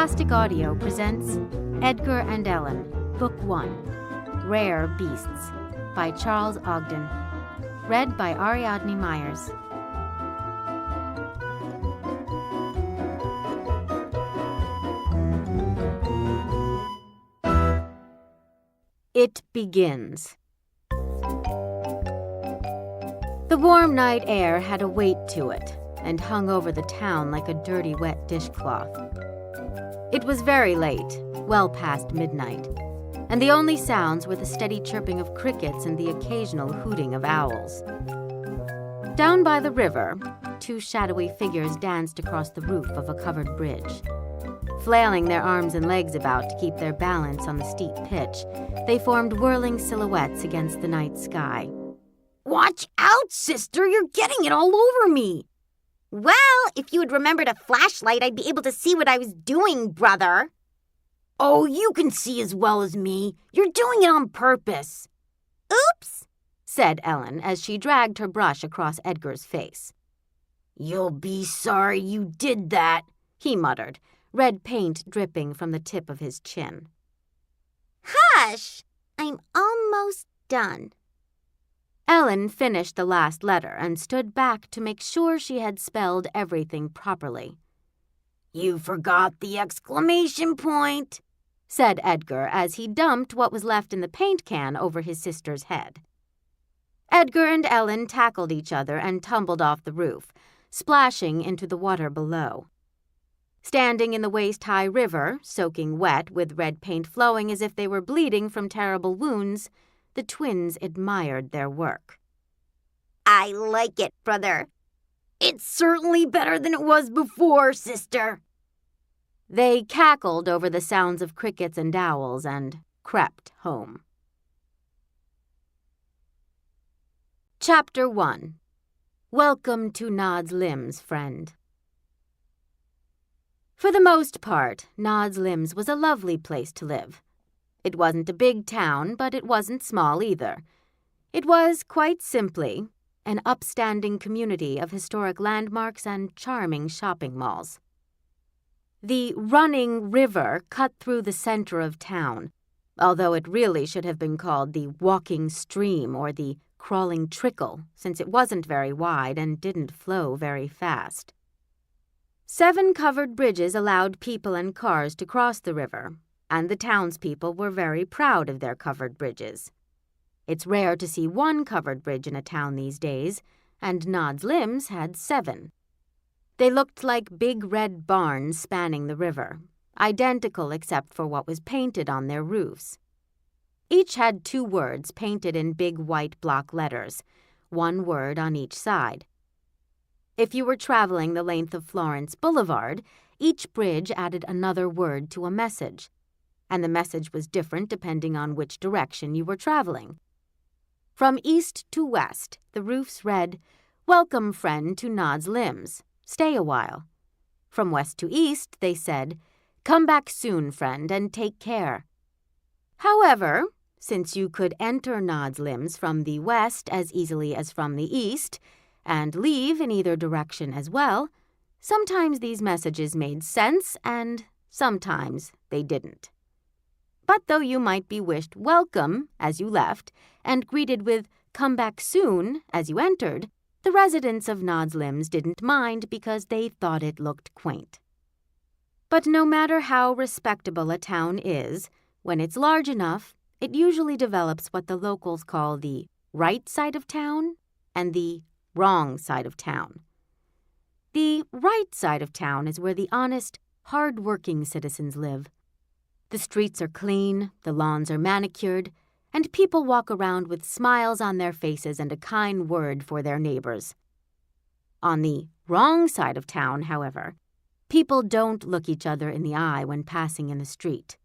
Scholastic Audio presents Edgar and Ellen, Book 1, Rare Beasts, by Charles Ogden. Read by Ariadne Meyers. It begins. The warm night air had a weight to it and hung over the town like a dirty, wet dishcloth. It was very late, well past midnight, and the only sounds were the steady chirping of crickets and the occasional hooting of owls. Down by the river, two shadowy figures danced across the roof of a covered bridge. Flailing their arms and legs about to keep their balance on the steep pitch, they formed whirling silhouettes against the night sky. "Watch out, sister! You're getting it all over me!" "Well, if you had remembered a flashlight, I'd be able to see what I was doing, brother." "Oh, you can see as well as me. You're doing it on purpose." "Oops," said Ellen as she dragged her brush across Edgar's face. "You'll be sorry you did that," he muttered, red paint dripping from the tip of his chin. "Hush! I'm almost done." Ellen finished the last letter and stood back to make sure she had spelled everything properly. "You forgot the exclamation point," said Edgar as he dumped what was left in the paint can over his sister's head. Edgar and Ellen tackled each other and tumbled off the roof, splashing into the water below. Standing in the waist-high river, soaking wet with red paint flowing as if they were bleeding from terrible wounds, the twins admired their work. "I like it, brother. It's certainly better than it was before, sister." They cackled over the sounds of crickets and owls and crept home. Chapter 1. Welcome to Nod's Limbs, Friend. For the most part, Nod's Limbs was a lovely place to live. It wasn't a big town, but it wasn't small either. It was, quite simply, an upstanding community of historic landmarks and charming shopping malls. The running river cut through the center of town, although it really should have been called the walking stream or the crawling trickle, since it wasn't very wide and didn't flow very fast. 7 covered bridges allowed people and cars to cross the river, and the townspeople were very proud of their covered bridges. It's rare to see one covered bridge in a town these days, and Nod's Limbs had 7. They looked like big red barns spanning the river, identical except for what was painted on their roofs. Each had 2 words painted in big white block letters, 1 word on each side. If you were traveling the length of Florence Boulevard, each bridge added another word to a message, and the message was different depending on which direction you were traveling. From east to west, the roofs read, "Welcome, friend, to Nod's Limbs. Stay a while." From west to east, they said, "Come back soon, friend, and take care." However, since you could enter Nod's Limbs from the west as easily as from the east, and leave in either direction as well, sometimes these messages made sense and sometimes they didn't. But though you might be wished welcome as you left and greeted with "come back soon" as you entered, the residents of Nod's Limbs didn't mind because they thought it looked quaint. But no matter how respectable a town is, when it's large enough, it usually develops what the locals call the right side of town and the wrong side of town. The right side of town is where the honest, hard-working citizens live. The streets are clean, the lawns are manicured, and people walk around with smiles on their faces and a kind word for their neighbors. On the wrong side of town, however, people don't look each other in the eye when passing in the street.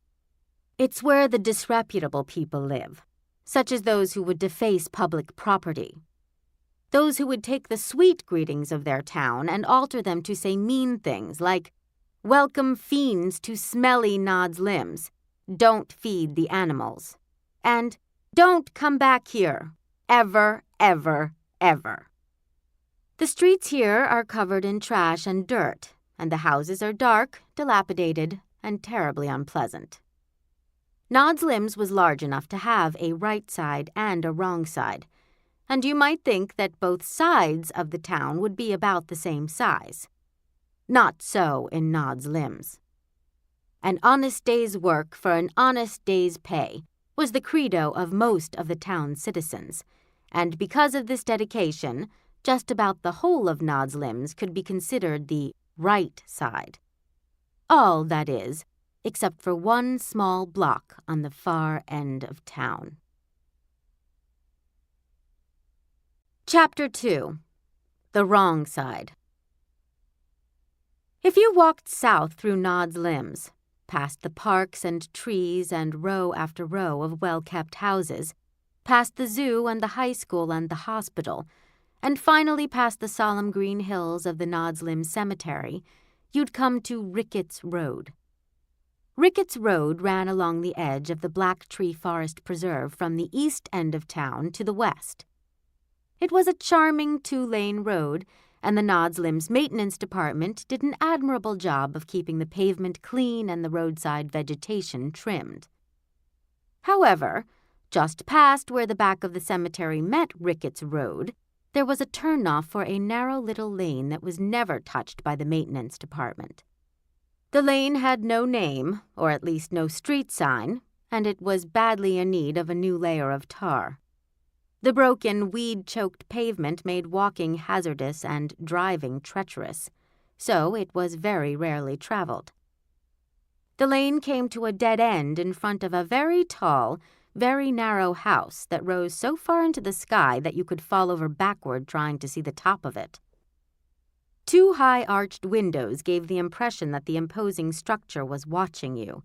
It's where the disreputable people live, such as those who would deface public property. Those who would take the sweet greetings of their town and alter them to say mean things like, "Welcome fiends to smelly Nod's Limbs. Don't feed the animals." And "Don't come back here. Ever, ever, ever." The streets here are covered in trash and dirt, and the houses are dark, dilapidated, and terribly unpleasant. Nod's Limbs was large enough to have a right side and a wrong side, and you might think that both sides of the town would be about the same size. Not so in Nod's Limbs. An honest day's work for an honest day's pay was the credo of most of the town's citizens, and because of this dedication, just about the whole of Nod's Limbs could be considered the right side. All, that is, except for one small block on the far end of town. Chapter 2. The Wrong Side. If you walked south through Nod's Limbs, past the parks and trees and row after row of well-kept houses, past the zoo and the high school and the hospital, and finally past the solemn green hills of the Nod's Limbs Cemetery, you'd come to Ricketts Road. Ricketts Road ran along the edge of the Black Tree Forest Preserve from the east end of town to the west. It was a charming two-lane road, and the Nod's Limbs Maintenance Department did an admirable job of keeping the pavement clean and the roadside vegetation trimmed. However, just past where the back of the cemetery met Ricketts Road, there was a turn-off for a narrow little lane that was never touched by the Maintenance Department. The lane had no name, or at least no street sign, and it was badly in need of a new layer of tar. The broken, weed-choked pavement made walking hazardous and driving treacherous, so it was very rarely traveled. The lane came to a dead end in front of a very tall, very narrow house that rose so far into the sky that you could fall over backward trying to see the top of it. Two high arched windows gave the impression that the imposing structure was watching you,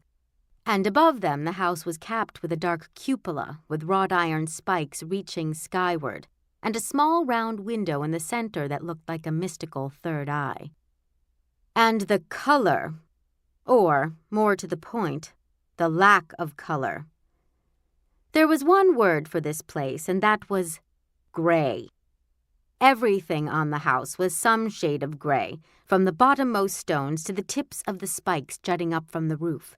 and above them the house was capped with a dark cupola with wrought iron spikes reaching skyward, and a small round window in the center that looked like a mystical third eye. And the color, or, more to the point, the lack of color. There was one word for this place, and that was gray. Everything on the house was some shade of gray, from the bottommost stones to the tips of the spikes jutting up from the roof.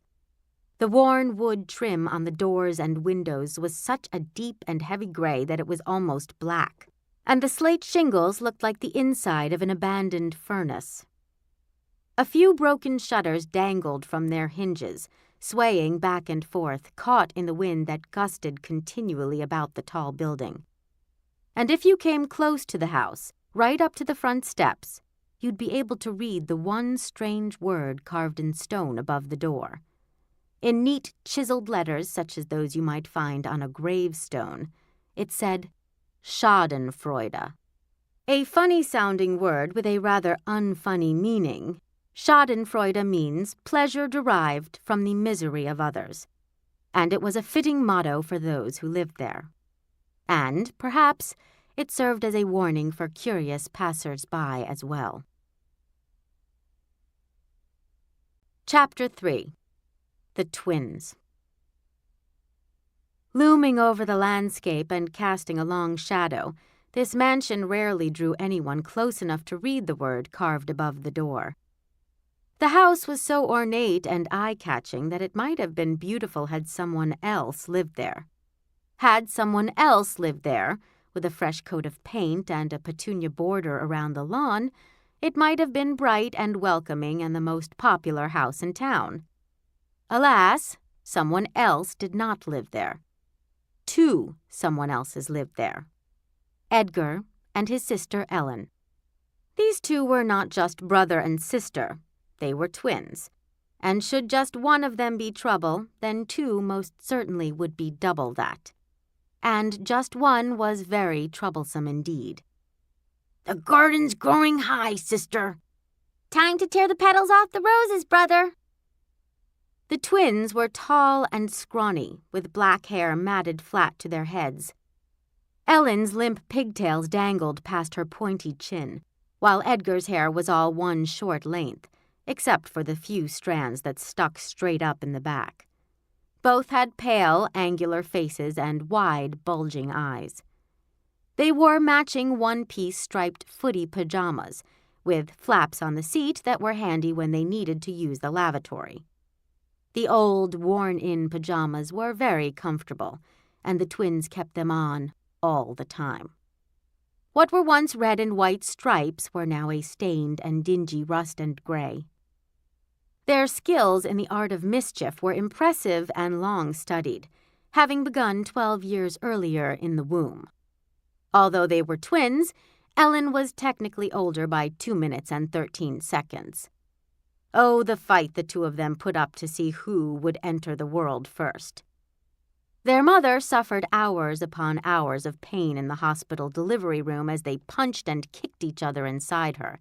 The worn wood trim on the doors and windows was such a deep and heavy gray that it was almost black, and the slate shingles looked like the inside of an abandoned furnace. A few broken shutters dangled from their hinges, swaying back and forth, caught in the wind that gusted continually about the tall building. And if you came close to the house, right up to the front steps, you'd be able to read the one strange word carved in stone above the door. In neat, chiseled letters such as those you might find on a gravestone, it said, Schadenfreude. A funny-sounding word with a rather unfunny meaning. Schadenfreude means pleasure derived from the misery of others, and it was a fitting motto for those who lived there. And, perhaps, it served as a warning for curious passers-by as well. Chapter 3. The Twins. Looming over the landscape and casting a long shadow, this mansion rarely drew anyone close enough to read the word carved above the door. The house was so ornate and eye-catching that it might have been beautiful had someone else lived there. Had someone else lived there, with a fresh coat of paint and a petunia border around the lawn, it might have been bright and welcoming and the most popular house in town. Alas, someone else did not live there. Two someone elses lived there. Edgar and his sister Ellen. These two were not just brother and sister. They were twins. And should just one of them be trouble, then two most certainly would be double that. And just one was very troublesome indeed. The garden's growing high, sister. Time to tear the petals off the roses, brother. The twins were tall and scrawny, with black hair matted flat to their heads. Ellen's limp pigtails dangled past her pointy chin, while Edgar's hair was all one short length, except for the few strands that stuck straight up in the back. Both had pale, angular faces and wide, bulging eyes. They wore matching one-piece striped footy pajamas, with flaps on the seat that were handy when they needed to use the lavatory. The old, worn-in pajamas were very comfortable, and the twins kept them on all the time. What were once red and white stripes were now a stained and dingy rust and gray. Their skills in the art of mischief were impressive and long studied, having begun 12 years earlier in the womb. Although they were twins, Ellen was technically older by 2 minutes and 13 seconds. Oh, the fight the two of them put up to see who would enter the world first. Their mother suffered hours upon hours of pain in the hospital delivery room as they punched and kicked each other inside her.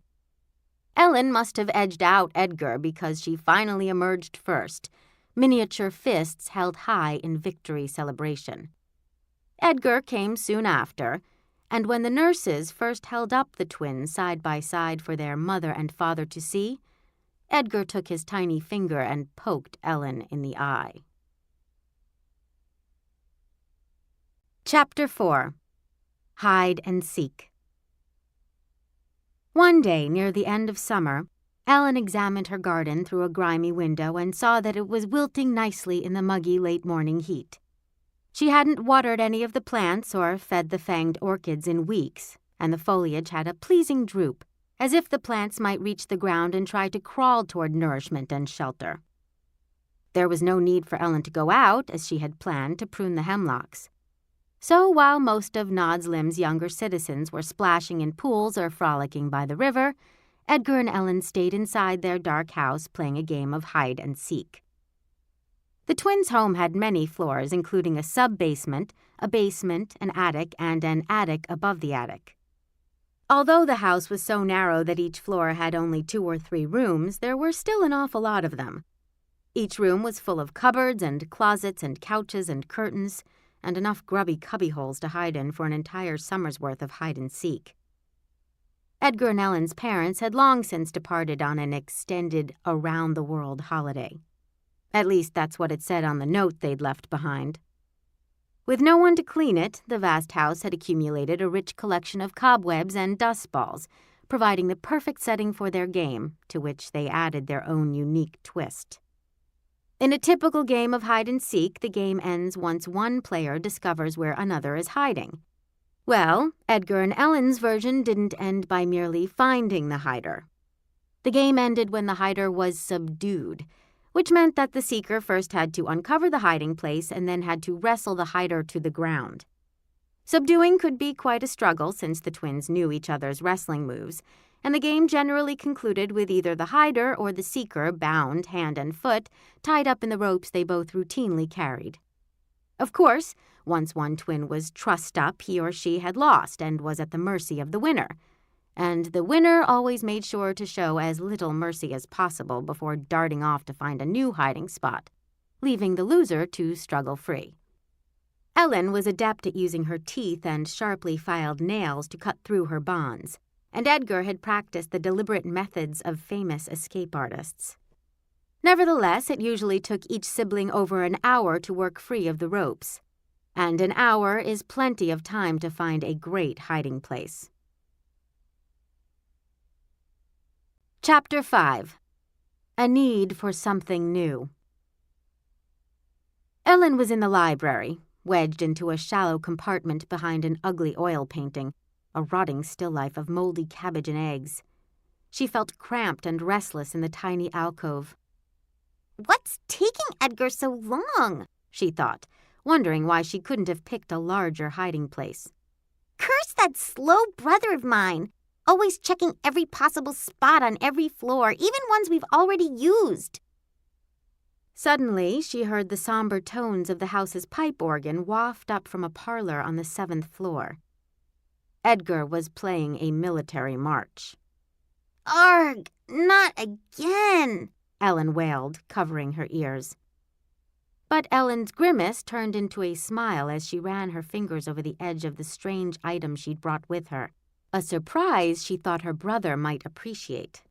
Ellen must have edged out Edgar because she finally emerged first, miniature fists held high in victory celebration. Edgar came soon after, and when the nurses first held up the twins side by side for their mother and father to see, Edgar took his tiny finger and poked Ellen in the eye. Chapter 4. Hide and Seek. One day near the end of summer, Ellen examined her garden through a grimy window and saw that it was wilting nicely in the muggy late-morning heat. She hadn't watered any of the plants or fed the fanged orchids in weeks, and the foliage had a pleasing droop, as if the plants might reach the ground and try to crawl toward nourishment and shelter. There was no need for Ellen to go out, as she had planned, to prune the hemlocks. So while most of Nod's Lim's younger citizens were splashing in pools or frolicking by the river, Edgar and Ellen stayed inside their dark house playing a game of hide and seek. The twins' home had many floors, including a sub-basement, a basement, an attic, and an attic above the attic. Although the house was so narrow that each floor had only 2 or 3 rooms, there were still an awful lot of them. Each room was full of cupboards and closets and couches and curtains, and enough grubby cubbyholes to hide in for an entire summer's worth of hide-and-seek. Edgar and Ellen's parents had long since departed on an extended around-the-world holiday. At least that's what it said on the note they'd left behind. With no one to clean it, the vast house had accumulated a rich collection of cobwebs and dust balls, providing the perfect setting for their game, to which they added their own unique twist. In a typical game of hide-and-seek, the game ends once one player discovers where another is hiding. Well, Edgar and Ellen's version didn't end by merely finding the hider. The game ended when the hider was subdued, which meant that the seeker first had to uncover the hiding place and then had to wrestle the hider to the ground. Subduing could be quite a struggle since the twins knew each other's wrestling moves, and the game generally concluded with either the hider or the seeker bound hand and foot, tied up in the ropes they both routinely carried. Of course, once one twin was trussed up, he or she had lost and was at the mercy of the winner. And the winner always made sure to show as little mercy as possible before darting off to find a new hiding spot, leaving the loser to struggle free. Ellen was adept at using her teeth and sharply filed nails to cut through her bonds, and Edgar had practiced the deliberate methods of famous escape artists. Nevertheless, it usually took each sibling over an hour to work free of the ropes, and an hour is plenty of time to find a great hiding place. Chapter 5. A Need for Something New. Ellen was in the library, wedged into a shallow compartment behind an ugly oil painting, a rotting still life of moldy cabbage and eggs. She felt cramped and restless in the tiny alcove. "What's taking Edgar so long?" she thought, wondering why she couldn't have picked a larger hiding place. "Curse that slow brother of mine, always checking every possible spot on every floor, even ones we've already used." Suddenly, she heard the somber tones of the house's pipe organ waft up from a parlor on the 7th floor. Edgar was playing a military march. "Arg, not again," Ellen wailed, covering her ears. But Ellen's grimace turned into a smile as she ran her fingers over the edge of the strange item she'd brought with her, a surprise she thought her brother might appreciate.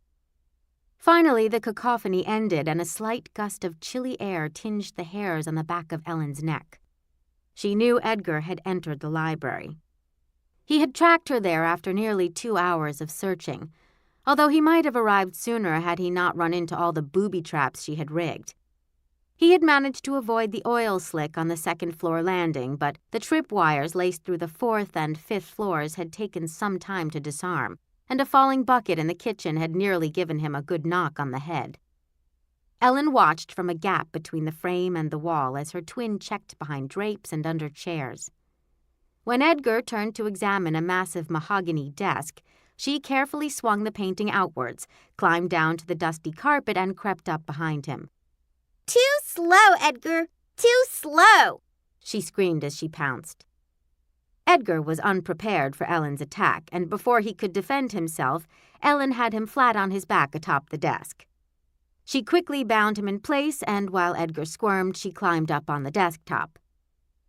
Finally, the cacophony ended and a slight gust of chilly air tinged the hairs on the back of Ellen's neck. She knew Edgar had entered the library. He had tracked her there after nearly 2 hours of searching, although he might have arrived sooner had he not run into all the booby traps she had rigged. He had managed to avoid the oil slick on the second-floor landing, but the tripwires laced through the 4th and 5th floors had taken some time to disarm, and a falling bucket in the kitchen had nearly given him a good knock on the head. Ellen watched from a gap between the frame and the wall as her twin checked behind drapes and under chairs. When Edgar turned to examine a massive mahogany desk, she carefully swung the painting outwards, climbed down to the dusty carpet, and crept up behind him. Too slow, Edgar. Too slow, she screamed as she pounced. Edgar was unprepared for Ellen's attack, and before he could defend himself, Ellen had him flat on his back atop the desk. She quickly bound him in place, and while Edgar squirmed, she climbed up on the desktop.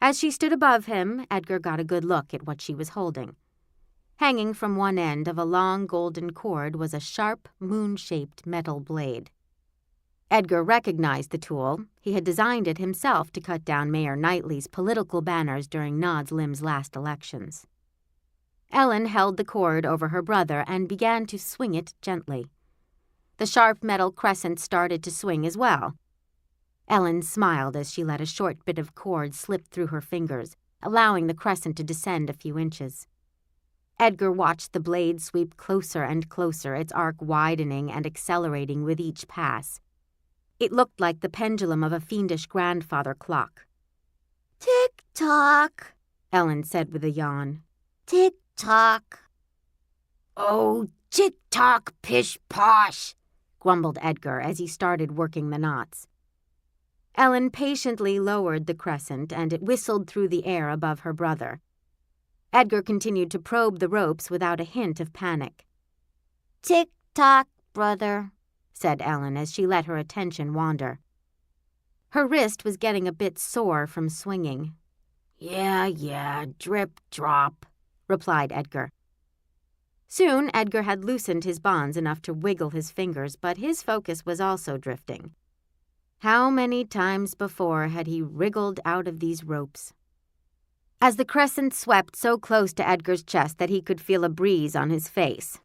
As she stood above him, Edgar got a good look at what she was holding. Hanging from one end of a long golden cord was a sharp, moon-shaped metal blade. Edgar recognized the tool. He had designed it himself to cut down Mayor Knightley's political banners during Nod's Lim's last elections. Ellen held the cord over her brother and began to swing it gently. The sharp metal crescent started to swing as well. Ellen smiled as she let a short bit of cord slip through her fingers, allowing the crescent to descend a few inches. Edgar watched the blade sweep closer and closer, its arc widening and accelerating with each pass. It looked like the pendulum of a fiendish grandfather clock. Tick-tock, Ellen said with a yawn. Tick-tock. Oh, tick-tock, pish-posh, grumbled Edgar as he started working the knots. Ellen patiently lowered the crescent, and it whistled through the air above her brother. Edgar continued to probe the ropes without a hint of panic. Tick-tock, brother, said Ellen as she let her attention wander. Her wrist was getting a bit sore from swinging. Yeah, drip-drop, replied Edgar. Soon Edgar had loosened his bonds enough to wiggle his fingers, but his focus was also drifting. How many times before had he wriggled out of these ropes? As the crescent swept so close to Edgar's chest that he could feel a breeze on his face,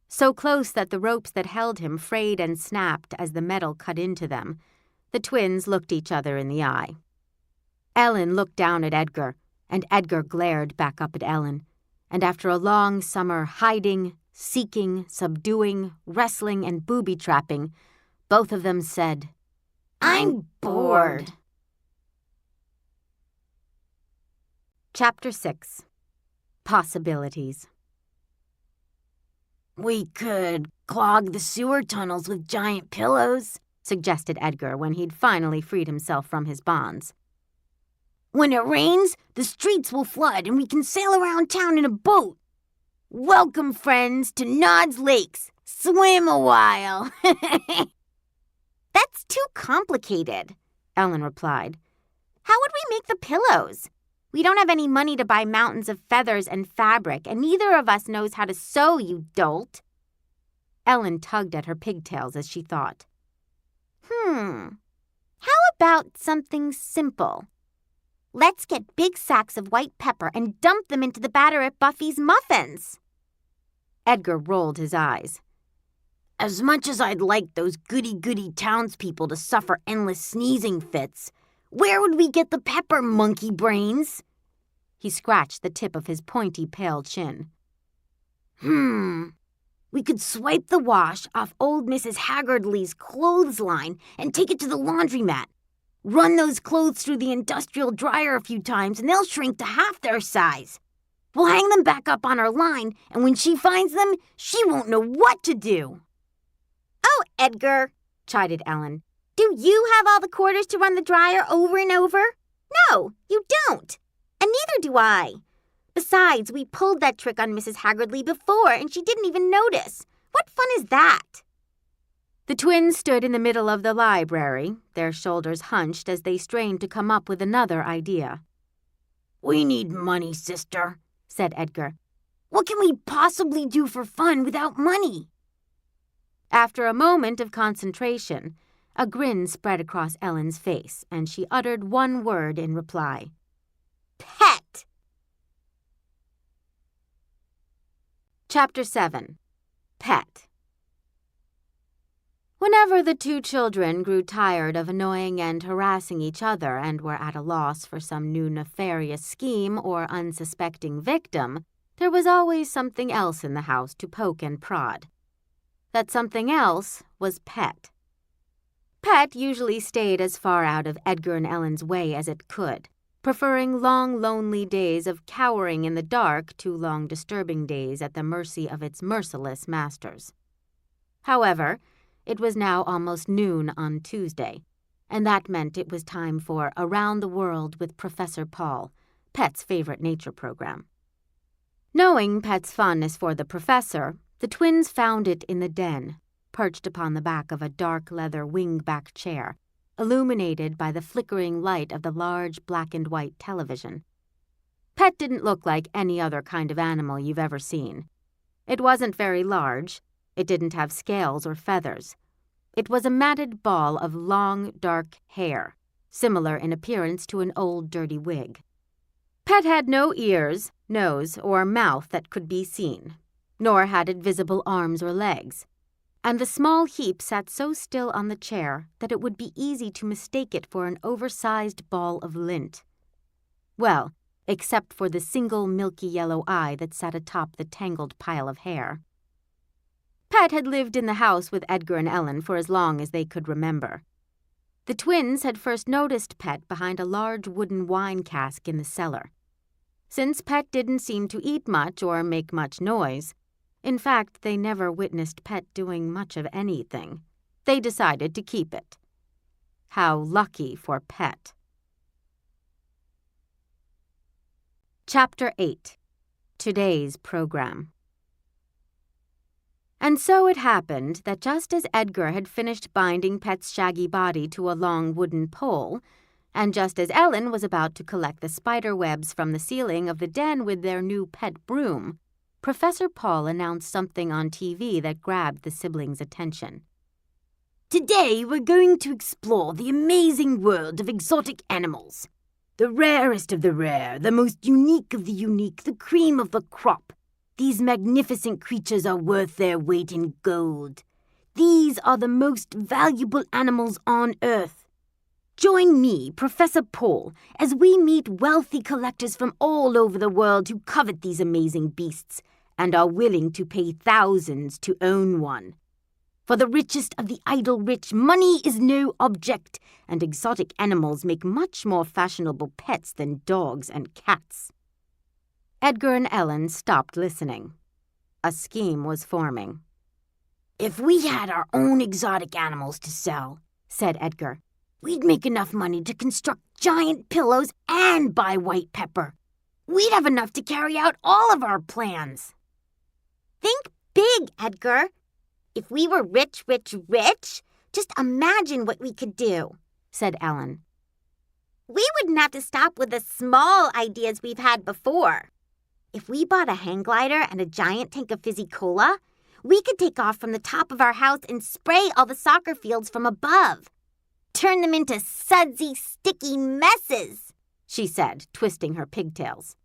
so close that the ropes that held him frayed and snapped as the metal cut into them, the twins looked each other in the eye. Ellen looked down at Edgar, and Edgar glared back up at Ellen, and after a long summer hiding, seeking, subduing, wrestling, and booby-trapping, both of them said, I'm bored. Chapter 6. Possibilities. We could clog the sewer tunnels with giant pillows, suggested Edgar when he'd finally freed himself from his bonds. When it rains, the streets will flood and we can sail around town in a boat. Welcome, friends, to Nod's Lakes. Swim a while. That's too complicated, Ellen replied. How would we make the pillows? We don't have any money to buy mountains of feathers and fabric, and neither of us knows how to sew, you dolt. Ellen tugged at her pigtails as she thought. How about something simple? Let's get big sacks of white pepper and dump them into the batter at Buffy's muffins. Edgar rolled his eyes. As much as I'd like those goody-goody townspeople to suffer endless sneezing fits, where would we get the pepper, monkey brains? He scratched the tip of his pointy, pale chin. We could swipe the wash off old Mrs. Haggardly's clothesline and take it to the laundromat. Run those clothes through the industrial dryer a few times and they'll shrink to half their size. We'll hang them back up on our line, and when she finds them, she won't know what to do. Oh, Edgar, chided Ellen. Do you have all the quarters to run the dryer over and over? No, you don't. And neither do I. Besides, we pulled that trick on Mrs. Haggardly before, and she didn't even notice. What fun is that? The twins stood in the middle of the library, their shoulders hunched as they strained to come up with another idea. We need money, sister, said Edgar. What can we possibly do for fun without money? After a moment of concentration, a grin spread across Ellen's face, and she uttered one word in reply. Pet! Chapter 7. Pet. Whenever the two children grew tired of annoying and harassing each other and were at a loss for some new nefarious scheme or unsuspecting victim, there was always something else in the house to poke and prod. That something else was Pet. Pet usually stayed as far out of Edgar and Ellen's way as it could, preferring long, lonely days of cowering in the dark to long, disturbing days at the mercy of its merciless masters. However, it was now almost noon on Tuesday, and that meant it was time for Around the World with Professor Paul, Pet's favorite nature program. Knowing Pet's fondness for the professor, the twins found it in the den, perched upon the back of a dark leather wing-back chair, illuminated by the flickering light of the large black-and-white television. Pet didn't look like any other kind of animal you've ever seen. It wasn't very large. It didn't have scales or feathers. It was a matted ball of long, dark hair, similar in appearance to an old, dirty wig. Pet had no ears, nose, or mouth that could be seen, nor had it visible arms or legs, and the small heap sat so still on the chair that it would be easy to mistake it for an oversized ball of lint. Well, except for the single milky yellow eye that sat atop the tangled pile of hair. Pet had lived in the house with Edgar and Ellen for as long as they could remember. The twins had first noticed Pet behind a large wooden wine cask in the cellar. Since Pet didn't seem to eat much or make much noise, in fact, they never witnessed Pet doing much of anything, they decided to keep it. How lucky for Pet. Chapter 8. Today's Program. And so it happened that just as Edgar had finished binding Pet's shaggy body to a long wooden pole, and just as Ellen was about to collect the spider webs from the ceiling of the den with their new pet broom, Professor Paul announced something on TV that grabbed the siblings' attention. Today we're going to explore the amazing world of exotic animals. The rarest of the rare, the most unique of the unique, the cream of the crop. These magnificent creatures are worth their weight in gold. These are the most valuable animals on Earth. Join me, Professor Paul, as we meet wealthy collectors from all over the world who covet these amazing beasts and are willing to pay thousands to own one. For the richest of the idle rich, money is no object, and exotic animals make much more fashionable pets than dogs and cats. Edgar and Ellen stopped listening. A scheme was forming. If we had our own exotic animals to sell, said Edgar, we'd make enough money to construct giant pillows and buy white pepper. We'd have enough to carry out all of our plans. Think big, Edgar. If we were rich, just imagine what we could do, said Ellen. We wouldn't have to stop with the small ideas we've had before. If we bought a hang glider and a giant tank of fizzy cola, we could take off from the top of our house and spray all the soccer fields from above. Turn them into sudsy, sticky messes, she said, twisting her pigtails.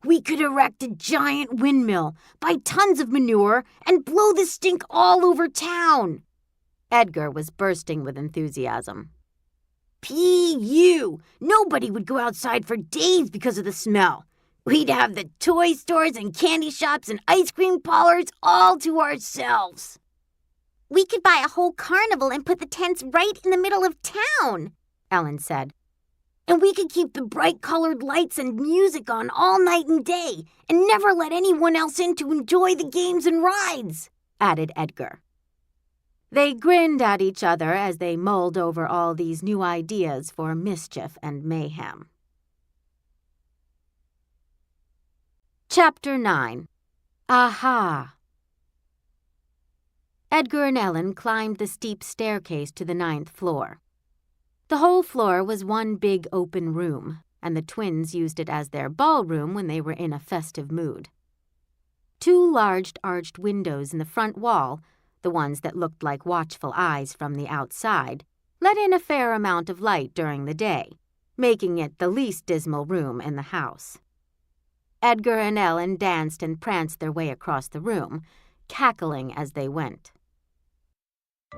We could erect a giant windmill, buy tons of manure, and blow the stink all over town. Edgar was bursting with enthusiasm. P.U. Nobody would go outside for days because of the smell. We'd have the toy stores and candy shops and ice cream parlors all to ourselves. We could buy a whole carnival and put the tents right in the middle of town, Ellen said. And we could keep the bright-colored lights and music on all night and day and never let anyone else in to enjoy the games and rides, added Edgar. They grinned at each other as they mulled over all these new ideas for mischief and mayhem. Chapter 9. Aha! Edgar and Ellen climbed the steep staircase to the 9th floor. The whole floor was one big open room, and the twins used it as their ballroom when they were in a festive mood. 2 large arched windows in the front wall, the ones that looked like watchful eyes from the outside, let in a fair amount of light during the day, making it the least dismal room in the house. Edgar and Ellen danced and pranced their way across the room, cackling as they went. A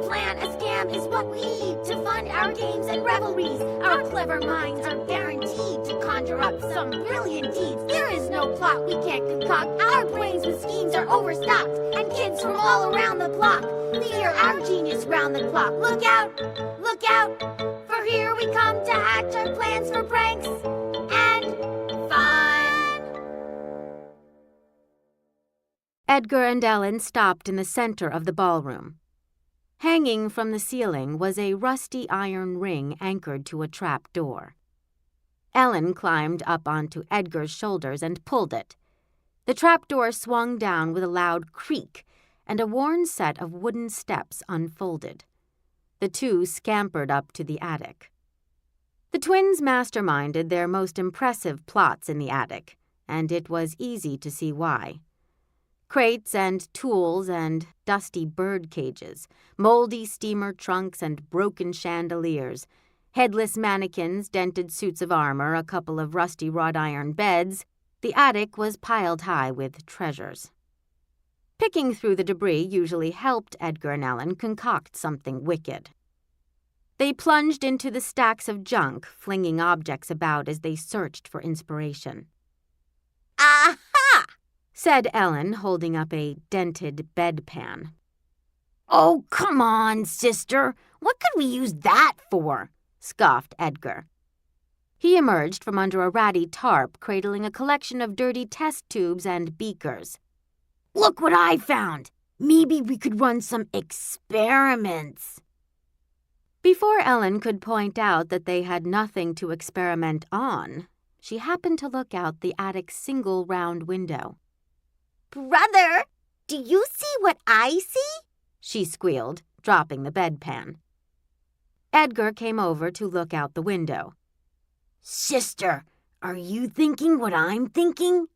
plan, a scam is what we need to fund our games and revelries. Our clever minds are guaranteed to conjure up some brilliant deeds. There is no plot we can't concoct. Our brains with schemes are overstocked, and kids from all around the block fear our genius round the clock. Look out, for here we come to hatch our plans for pranks and fun. Edgar and Ellen stopped in the center of the ballroom. Hanging from the ceiling was a rusty iron ring anchored to a trap door. Ellen climbed up onto Edgar's shoulders and pulled it. The trapdoor swung down with a loud creak, and a worn set of wooden steps unfolded. The two scampered up to the attic. The twins masterminded their most impressive plots in the attic, and it was easy to see why. Crates and tools and dusty bird cages, moldy steamer trunks and broken chandeliers, headless mannequins, dented suits of armor, a couple of rusty wrought iron beds, the attic was piled high with treasures. Picking through the debris usually helped Edgar and Ellen concoct something wicked. They plunged into the stacks of junk, flinging objects about as they searched for inspiration. Aha! Said Ellen, holding up a dented bedpan. Oh, come on, sister. What could we use that for? Scoffed Edgar. He emerged from under a ratty tarp, cradling a collection of dirty test tubes and beakers. Look what I found. Maybe we could run some experiments. Before Ellen could point out that they had nothing to experiment on, she happened to look out the attic's single round window. Brother, do you see what I see? She squealed, dropping the bedpan. Edgar came over to look out the window. Sister, are you thinking what I'm thinking?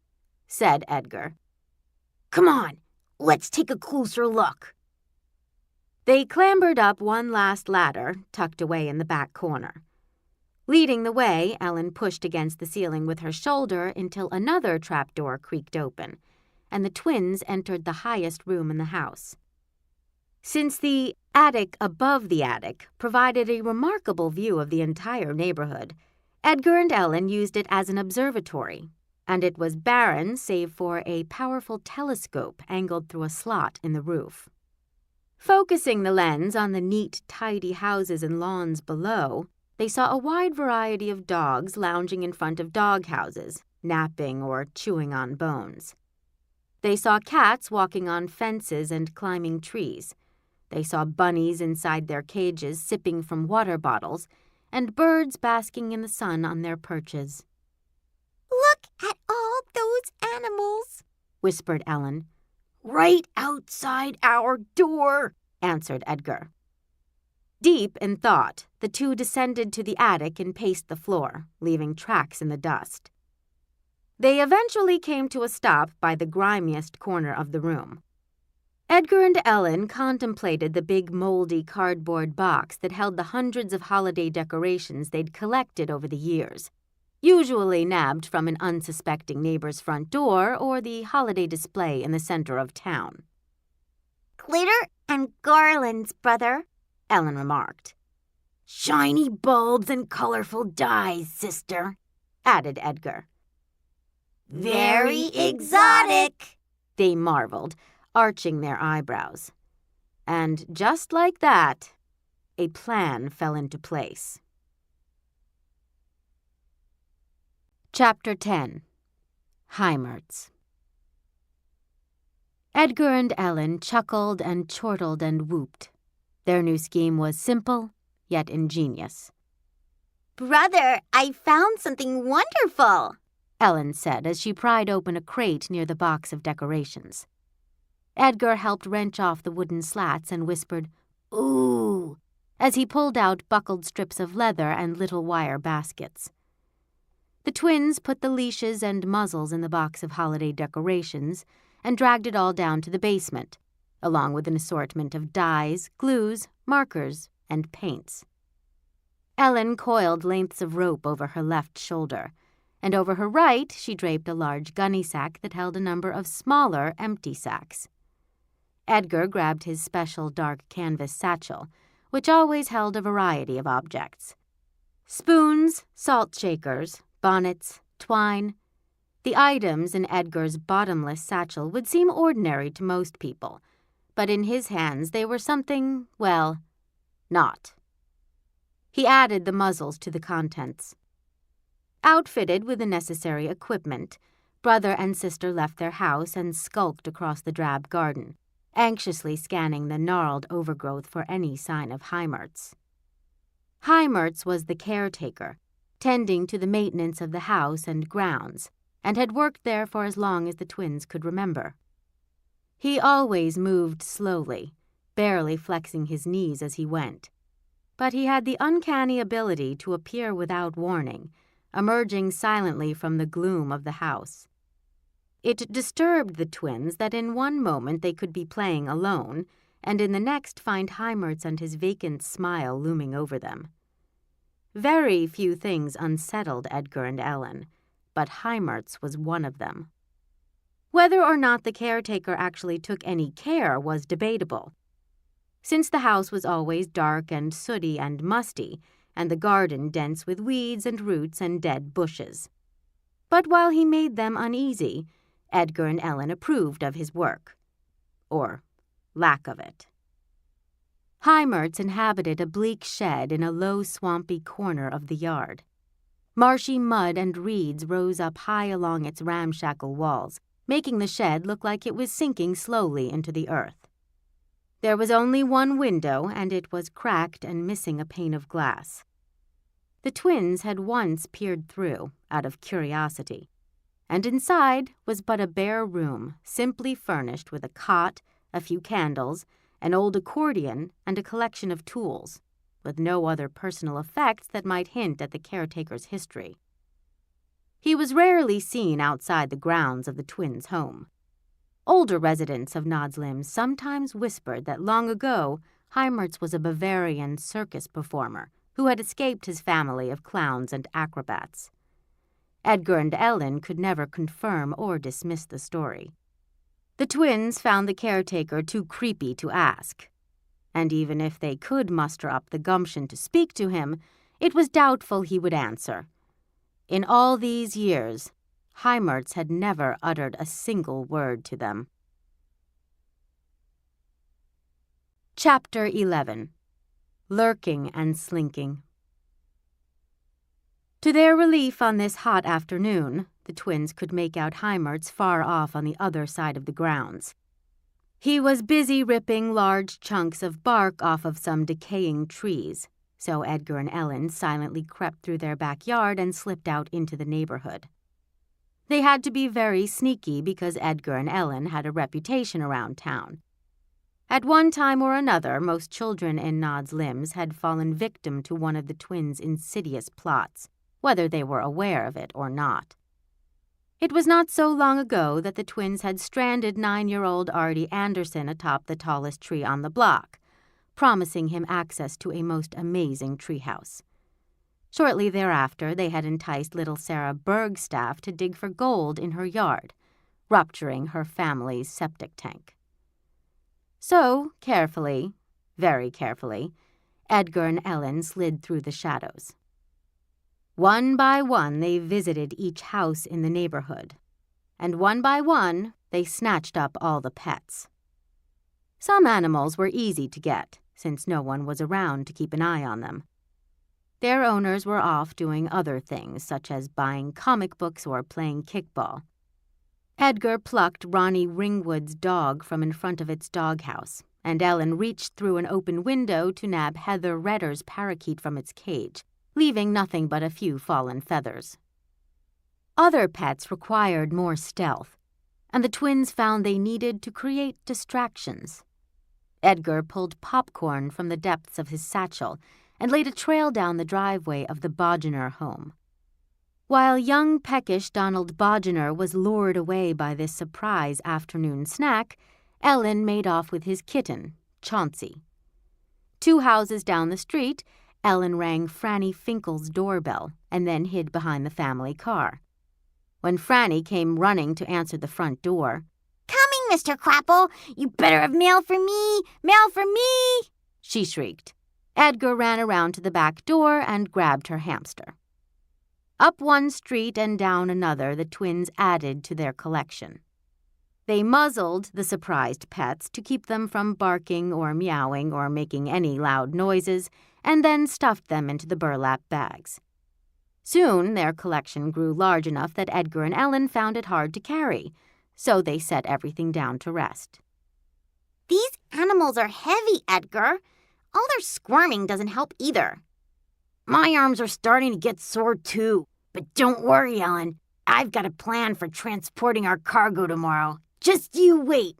Said Edgar. Come on, let's take a closer look. They clambered up one last ladder, tucked away in the back corner. Leading the way, Ellen pushed against the ceiling with her shoulder until another trapdoor creaked open, and the twins entered the highest room in the house. Since the attic above the attic provided a remarkable view of the entire neighborhood, Edgar and Ellen used it as an observatory, and it was barren save for a powerful telescope angled through a slot in the roof. Focusing the lens on the neat, tidy houses and lawns below, they saw a wide variety of dogs lounging in front of dog houses, napping or chewing on bones. They saw cats walking on fences and climbing trees. They saw bunnies inside their cages sipping from water bottles, and birds basking in the sun on their perches. Look at all those animals, whispered Ellen. Right outside our door, answered Edgar. Deep in thought, the two descended to the attic and paced the floor, leaving tracks in the dust. They eventually came to a stop by the grimiest corner of the room. Edgar and Ellen contemplated the big moldy cardboard box that held the hundreds of holiday decorations they'd collected over the years, usually nabbed from an unsuspecting neighbor's front door or the holiday display in the center of town. Glitter and garlands, brother, Ellen remarked. Shiny bulbs and colorful dyes, sister, added Edgar. Very exotic, they marveled, arching their eyebrows. And just like that, a plan fell into place. Chapter 10. Heimertz. Edgar and Ellen chuckled and chortled and whooped. Their new scheme was simple, yet ingenious. Brother, I found something wonderful, Ellen said as she pried open a crate near the box of decorations. Edgar helped wrench off the wooden slats and whispered, "Ooh," as he pulled out buckled strips of leather and little wire baskets. The twins put the leashes and muzzles in the box of holiday decorations and dragged it all down to the basement, along with an assortment of dyes, glues, markers, and paints. Ellen coiled lengths of rope over her left shoulder, and over her right she draped a large gunny sack that held a number of smaller, empty sacks. Edgar grabbed his special dark canvas satchel, which always held a variety of objects. Spoons, salt shakers, bonnets, twine. The items in Edgar's bottomless satchel would seem ordinary to most people, but in his hands they were something, well, not. He added the muzzles to the contents. Outfitted with the necessary equipment, brother and sister left their house and skulked across the drab garden, anxiously scanning the gnarled overgrowth for any sign of Heimertz. Heimertz was the caretaker, tending to the maintenance of the house and grounds, and had worked there for as long as the twins could remember. He always moved slowly, barely flexing his knees as he went, but he had the uncanny ability to appear without warning, emerging silently from the gloom of the house. It disturbed the twins that in one moment they could be playing alone, and in the next find Heimertz and his vacant smile looming over them. Very few things unsettled Edgar and Ellen, but Heimertz was one of them. Whether or not the caretaker actually took any care was debatable. Since the house was always dark and sooty and musty, and the garden dense with weeds and roots and dead bushes. But while he made them uneasy, Edgar and Ellen approved of his work. Or lack of it. Heimertz inhabited a bleak shed in a low, swampy corner of the yard. Marshy mud and reeds rose up high along its ramshackle walls, making the shed look like it was sinking slowly into the earth. There was only one window, and it was cracked and missing a pane of glass. The twins had once peered through, out of curiosity, and inside was but a bare room, simply furnished with a cot, a few candles, an old accordion, and a collection of tools, with no other personal effects that might hint at the caretaker's history. He was rarely seen outside the grounds of the twins' home. Older residents of Nodslims sometimes whispered that long ago Heimertz was a Bavarian circus performer who had escaped his family of clowns and acrobats. Edgar and Ellen could never confirm or dismiss the story. The twins found the caretaker too creepy to ask, and even if they could muster up the gumption to speak to him, it was doubtful he would answer. In all these years, Heimertz had never uttered a single word to them. Chapter 11. Lurking and Slinking. To their relief on this hot afternoon, the twins could make out Heimertz far off on the other side of the grounds. He was busy ripping large chunks of bark off of some decaying trees, so Edgar and Ellen silently crept through their backyard and slipped out into the neighborhood. They had to be very sneaky because Edgar and Ellen had a reputation around town. At one time or another, most children in Nodslims had fallen victim to one of the twins' insidious plots, whether they were aware of it or not. It was not so long ago that the twins had stranded 9-year-old Artie Anderson atop the tallest tree on the block, promising him access to a most amazing treehouse. Shortly thereafter, they had enticed little Sarah Bergstaff to dig for gold in her yard, rupturing her family's septic tank. So, carefully, very carefully, Edgar and Ellen slid through the shadows. One by one, they visited each house in the neighborhood, and one by one, they snatched up all the pets. Some animals were easy to get, since no one was around to keep an eye on them. Their owners were off doing other things, such as buying comic books or playing kickball. Edgar plucked Ronnie Ringwood's dog from in front of its doghouse, and Ellen reached through an open window to nab Heather Redder's parakeet from its cage, leaving nothing but a few fallen feathers. Other pets required more stealth, and the twins found they needed to create distractions. Edgar pulled popcorn from the depths of his satchel and laid a trail down the driveway of the Bodgener home. While young, peckish Donald Bodgener was lured away by this surprise afternoon snack, Ellen made off with his kitten, Chauncey. 2 houses down the street, Ellen rang Franny Finkel's doorbell and then hid behind the family car. When Franny came running to answer the front door. "Coming, Mr. Crapple! You better have mail for me! Mail for me!" she shrieked. Edgar ran around to the back door and grabbed her hamster. Up one street and down another, the twins added to their collection. They muzzled the surprised pets to keep them from barking or meowing or making any loud noises, and then stuffed them into the burlap bags. Soon their collection grew large enough that Edgar and Ellen found it hard to carry, so they set everything down to rest. "These animals are heavy, Edgar. All their squirming doesn't help either." "My arms are starting to get sore too. But don't worry, Ellen. I've got a plan for transporting our cargo tomorrow. Just you wait."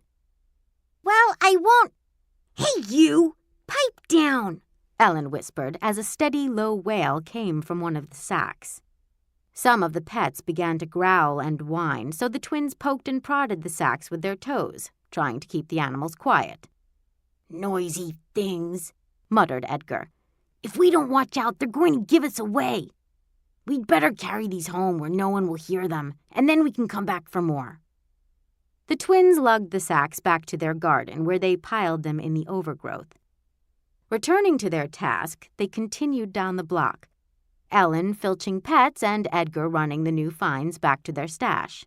"Well, I won't." "Hey, you! Pipe down!" Ellen whispered as a steady, low wail came from one of the sacks. Some of the pets began to growl and whine, so the twins poked and prodded the sacks with their toes, trying to keep the animals quiet. "Noisy things," muttered Edgar. "If we don't watch out, they're going to give us away. We'd better carry these home where no one will hear them, and then we can come back for more." The twins lugged the sacks back to their garden, where they piled them in the overgrowth. Returning to their task, they continued down the block, Ellen filching pets and Edgar running the new finds back to their stash.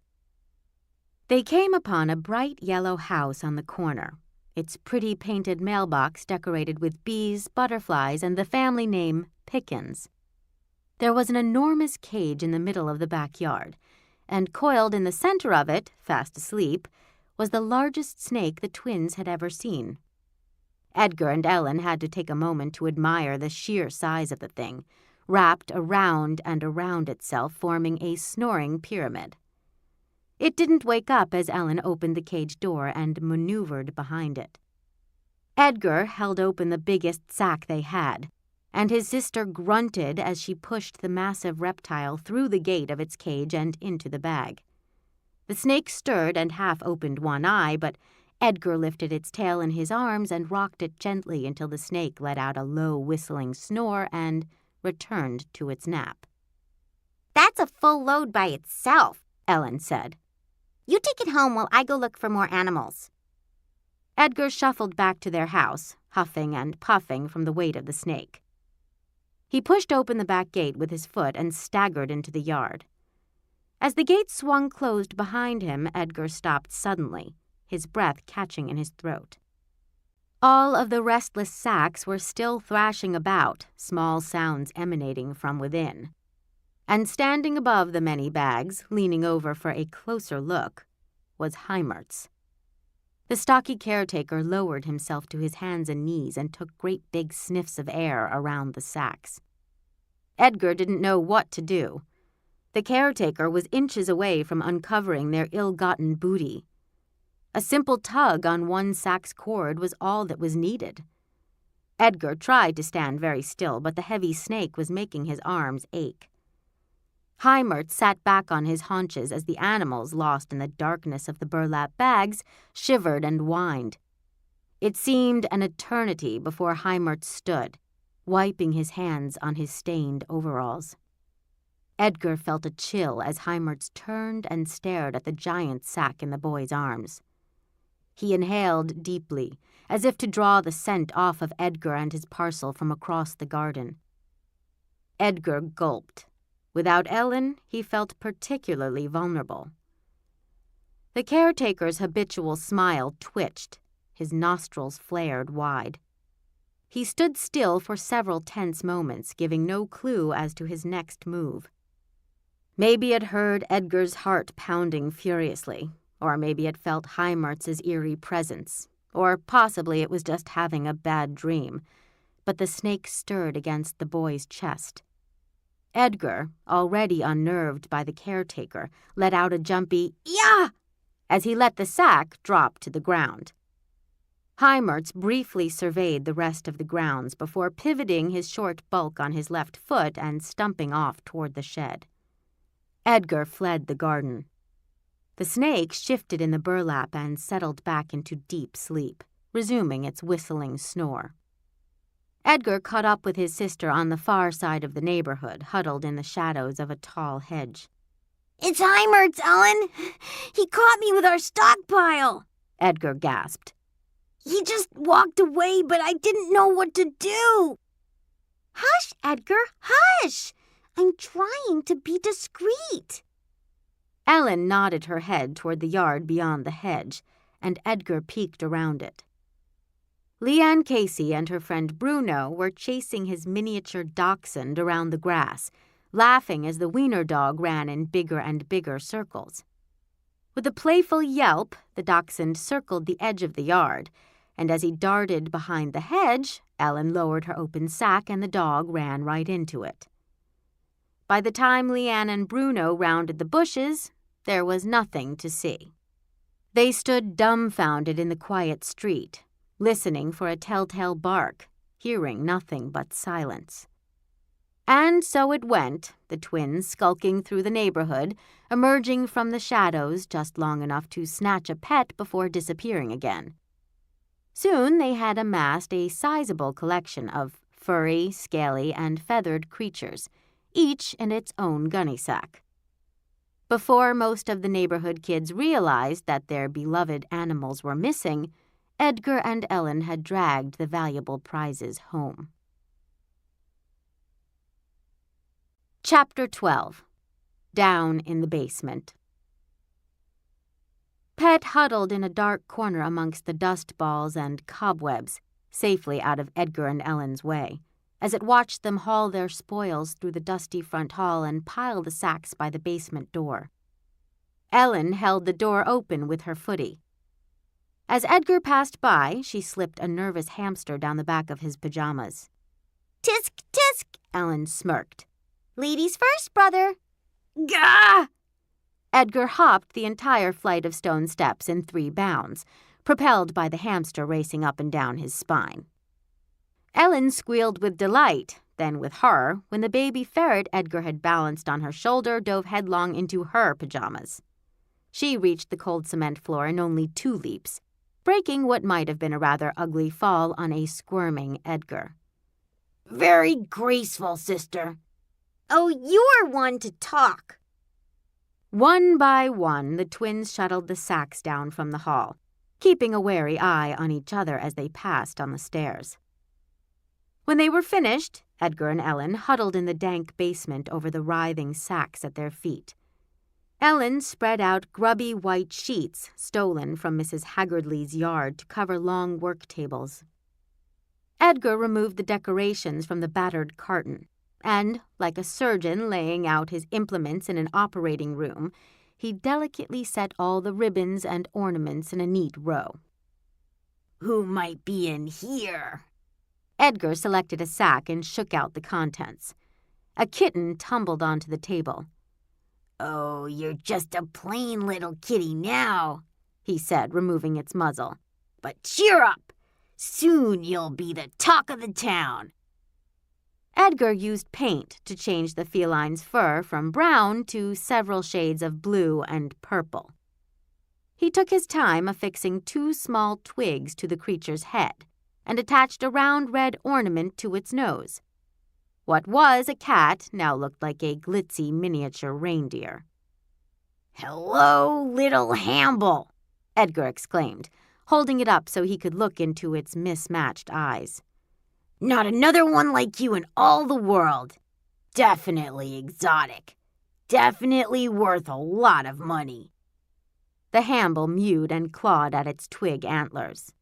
They came upon a bright yellow house on the corner, its pretty painted mailbox decorated with bees, butterflies, and the family name Pickens. There was an enormous cage in the middle of the backyard, and coiled in the center of it, fast asleep, was the largest snake the twins had ever seen. Edgar and Ellen had to take a moment to admire the sheer size of the thing, wrapped around and around itself, forming a snoring pyramid. It didn't wake up as Ellen opened the cage door and maneuvered behind it. Edgar held open the biggest sack they had, and his sister grunted as she pushed the massive reptile through the gate of its cage and into the bag. The snake stirred and half opened one eye, but Edgar lifted its tail in his arms and rocked it gently until the snake let out a low whistling snore and returned to its nap. "That's a full load by itself," Ellen said. "You take it home while I go look for more animals." Edgar shuffled back to their house, huffing and puffing from the weight of the snake. He pushed open the back gate with his foot and staggered into the yard. As the gate swung closed behind him, Edgar stopped suddenly, his breath catching in his throat. All of the restless sacks were still thrashing about, small sounds emanating from within. And standing above the many bags, leaning over for a closer look, was Heimertz. The stocky caretaker lowered himself to his hands and knees and took great big sniffs of air around the sacks. Edgar didn't know what to do. The caretaker was inches away from uncovering their ill-gotten booty. A simple tug on one sack's cord was all that was needed. Edgar tried to stand very still, but the heavy snake was making his arms ache. Heimertz sat back on his haunches as the animals, lost in the darkness of the burlap bags, shivered and whined. It seemed an eternity before Heimertz stood, wiping his hands on his stained overalls. Edgar felt a chill as Heimertz turned and stared at the giant sack in the boy's arms. He inhaled deeply, as if to draw the scent off of Edgar and his parcel from across the garden. Edgar gulped. Without Ellen, he felt particularly vulnerable. The caretaker's habitual smile twitched. His nostrils flared wide. He stood still for several tense moments, giving no clue as to his next move. Maybe it heard Edgar's heart pounding furiously, or maybe it felt Heimertz's eerie presence, or possibly it was just having a bad dream, but the snake stirred against the boy's chest. Edgar, already unnerved by the caretaker, let out a jumpy "Yah!" as he let the sack drop to the ground. Heimertz briefly surveyed the rest of the grounds before pivoting his short bulk on his left foot and stumping off toward the shed. Edgar fled the garden. The snake shifted in the burlap and settled back into deep sleep, resuming its whistling snore. Edgar caught up with his sister on the far side of the neighborhood, huddled in the shadows of a tall hedge. It's Heimertz, Ellen. He caught me with our stockpile. Edgar gasped. He just walked away, but I didn't know what to do. Hush, Edgar, hush! I'm trying to be discreet. Ellen nodded her head toward the yard beyond the hedge, and Edgar peeked around it. Leanne Casey and her friend Bruno were chasing his miniature dachshund around the grass, laughing as the wiener dog ran in bigger and bigger circles. With a playful yelp, the dachshund circled the edge of the yard, and as he darted behind the hedge, Ellen lowered her open sack and the dog ran right into it. By the time Leanne and Bruno rounded the bushes, there was nothing to see. They stood dumbfounded in the quiet street, listening for a telltale bark, hearing nothing but silence. And so it went, the twins skulking through the neighborhood, emerging from the shadows just long enough to snatch a pet before disappearing again. Soon they had amassed a sizable collection of furry, scaly, and feathered creatures, each in its own gunny sack. Before most of the neighborhood kids realized that their beloved animals were missing, Edgar and Ellen had dragged the valuable prizes home. Chapter 12. Down in the Basement. Pet huddled in a dark corner amongst the dust balls and cobwebs, safely out of Edgar and Ellen's way, as it watched them haul their spoils through the dusty front hall and pile the sacks by the basement door. Ellen held the door open with her footy. As Edgar passed by, she slipped a nervous hamster down the back of his pajamas. Tisk, tisk, Ellen smirked. Ladies first, brother. Gah! Edgar hopped the entire flight of stone steps in 3 bounds, propelled by the hamster racing up and down his spine. Ellen squealed with delight, then with horror, when the baby ferret Edgar had balanced on her shoulder dove headlong into her pajamas. She reached the cold cement floor in only 2 leaps, breaking what might have been a rather ugly fall on a squirming Edgar. Very graceful, sister. Oh, you're one to talk. One by one, the twins shuttled the sacks down from the hall, keeping a wary eye on each other as they passed on the stairs. When they were finished, Edgar and Ellen huddled in the dank basement over the writhing sacks at their feet. Ellen spread out grubby white sheets stolen from Mrs. Haggardly's yard to cover long work tables. Edgar removed the decorations from the battered carton, and, like a surgeon laying out his implements in an operating room, he delicately set all the ribbons and ornaments in a neat row. Who might be in here? Edgar selected a sack and shook out the contents. A kitten tumbled onto the table. Oh, you're just a plain little kitty now, he said, removing its muzzle. But cheer up! Soon you'll be the talk of the town. Edgar used paint to change the feline's fur from brown to several shades of blue and purple. He took his time affixing 2 small twigs to the creature's head and attached a round red ornament to its nose. What was a cat now looked like a glitzy miniature reindeer. Hello, little Hamble, Edgar exclaimed, holding it up so he could look into its mismatched eyes. Not another one like you in all the world. Definitely exotic. Definitely worth a lot of money. The Hamble mewed and clawed at its twig antlers.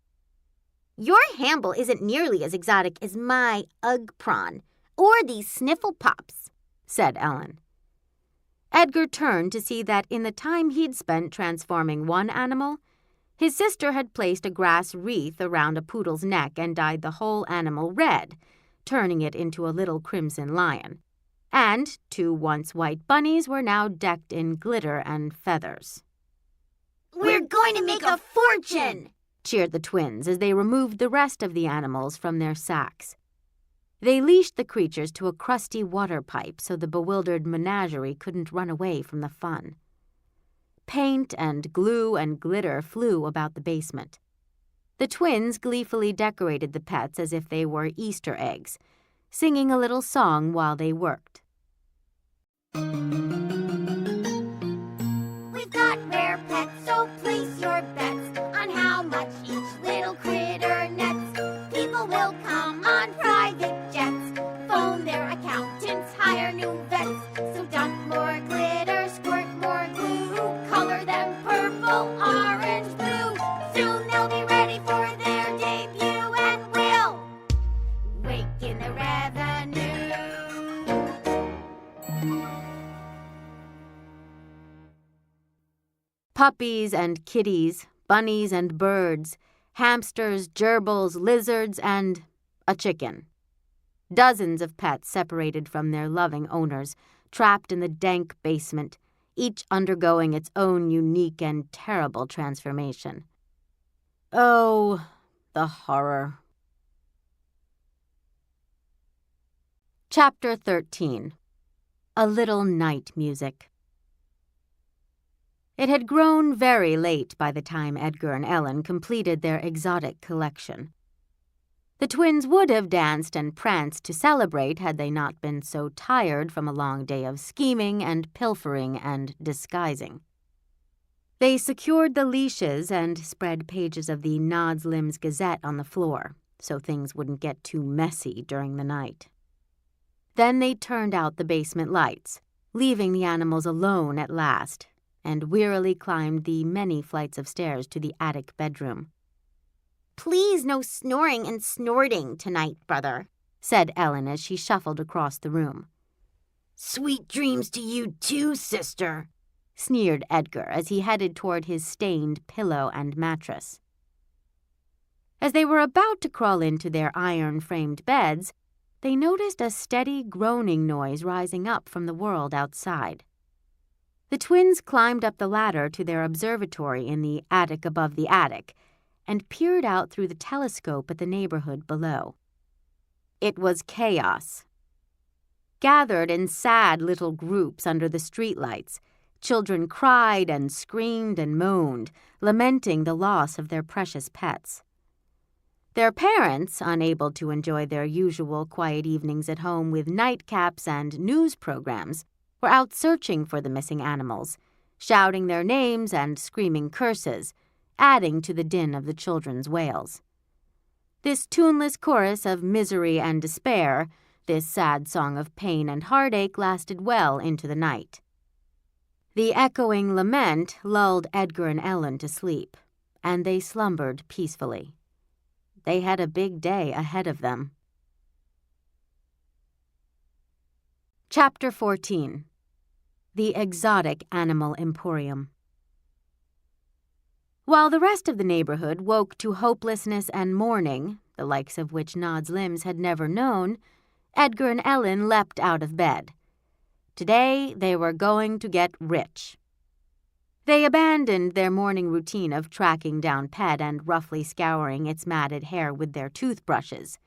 Your Hamble isn't nearly as exotic as my Ugg prawn or these sniffle pops, said Ellen. Edgar turned to see that in the time he'd spent transforming one animal, his sister had placed a grass wreath around a poodle's neck and dyed the whole animal red, turning it into a little crimson lion. And 2 once white bunnies were now decked in glitter and feathers. We're going to make a fortune, cheered the twins as they removed the rest of the animals from their sacks. They leashed the creatures to a crusty water pipe so the bewildered menagerie couldn't run away from the fun. Paint and glue and glitter flew about the basement. The twins gleefully decorated the pets as if they were Easter eggs, singing a little song while they worked. Puppies and kitties, bunnies and birds, hamsters, gerbils, lizards, and a chicken. Dozens of pets separated from their loving owners, trapped in the dank basement, each undergoing its own unique and terrible transformation. Oh, the horror. Chapter 13. A Little Night Music. It had grown very late by the time Edgar and Ellen completed their exotic collection. The twins would have danced and pranced to celebrate had they not been so tired from a long day of scheming and pilfering and disguising. They secured the leashes and spread pages of the Nod's Limbs Gazette on the floor, so things wouldn't get too messy during the night. Then they turned out the basement lights, leaving the animals alone at last, and wearily climbed the many flights of stairs to the attic bedroom. "Please, no snoring and snorting tonight, brother," said Ellen as she shuffled across the room. "Sweet dreams to you too, sister," sneered Edgar as he headed toward his stained pillow and mattress. As they were about to crawl into their iron-framed beds, they noticed a steady groaning noise rising up from the world outside. The twins climbed up the ladder to their observatory in the attic above the attic and peered out through the telescope at the neighborhood below. It was chaos. Gathered in sad little groups under the streetlights, children cried and screamed and moaned, lamenting the loss of their precious pets. Their parents, unable to enjoy their usual quiet evenings at home with nightcaps and news programs, were out searching for the missing animals, shouting their names and screaming curses, adding to the din of the children's wails. This tuneless chorus of misery and despair, this sad song of pain and heartache, lasted well into the night. The echoing lament lulled Edgar and Ellen to sleep, and they slumbered peacefully. They had a big day ahead of them. Chapter 14. The Exotic Animal Emporium. While the rest of the neighborhood woke to hopelessness and mourning, the likes of which Nod's Limbs had never known, Edgar and Ellen leapt out of bed. Today they were going to get rich. They abandoned their morning routine of tracking down Pet and roughly scouring its matted hair with their toothbrushes,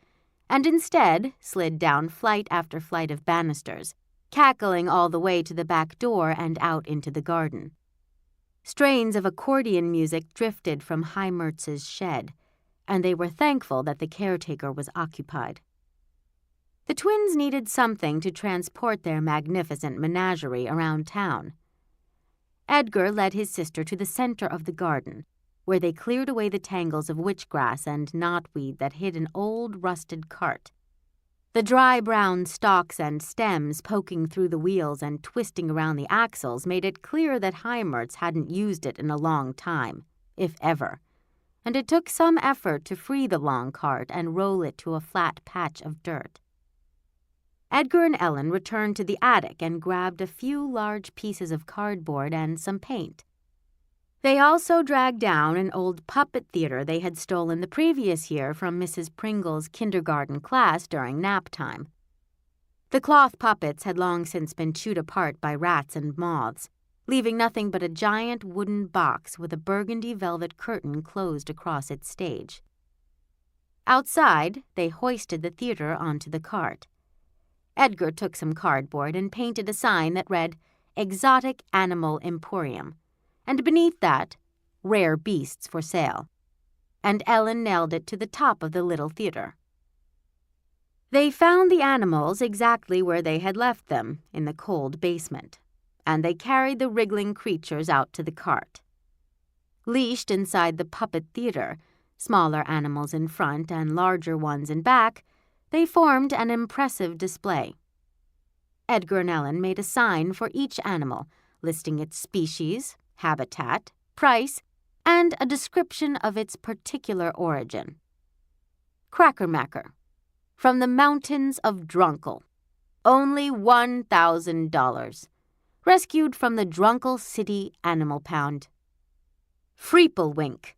and instead slid down flight after flight of banisters, cackling all the way to the back door and out into the garden. Strains of accordion music drifted from Heimertz's shed, and they were thankful that the caretaker was occupied. The twins needed something to transport their magnificent menagerie around town. Edgar led his sister to the center of the garden, where they cleared away the tangles of witchgrass and knotweed that hid an old rusted cart. The dry brown stalks and stems poking through the wheels and twisting around the axles made it clear that Heimertz hadn't used it in a long time, if ever, and it took some effort to free the long cart and roll it to a flat patch of dirt. Edgar and Ellen returned to the attic and grabbed a few large pieces of cardboard and some paint. They also dragged down an old puppet theater they had stolen the previous year from Mrs. Pringle's kindergarten class during nap time. The cloth puppets had long since been chewed apart by rats and moths, leaving nothing but a giant wooden box with a burgundy velvet curtain closed across its stage. Outside, they hoisted the theater onto the cart. Edgar took some cardboard and painted a sign that read, "Exotic Animal Emporium," and beneath that, "Rare Beasts for Sale," and Ellen nailed it to the top of the little theater. They found the animals exactly where they had left them, in the cold basement, and they carried the wriggling creatures out to the cart. Leashed inside the puppet theater, smaller animals in front and larger ones in back, they formed an impressive display. Edgar and Ellen made a sign for each animal, listing its species, habitat, price, and a description of its particular origin. Crackermacker, from the mountains of Drunkle, only $1,000, rescued from the Drunkle City Animal Pound. Freepelwink,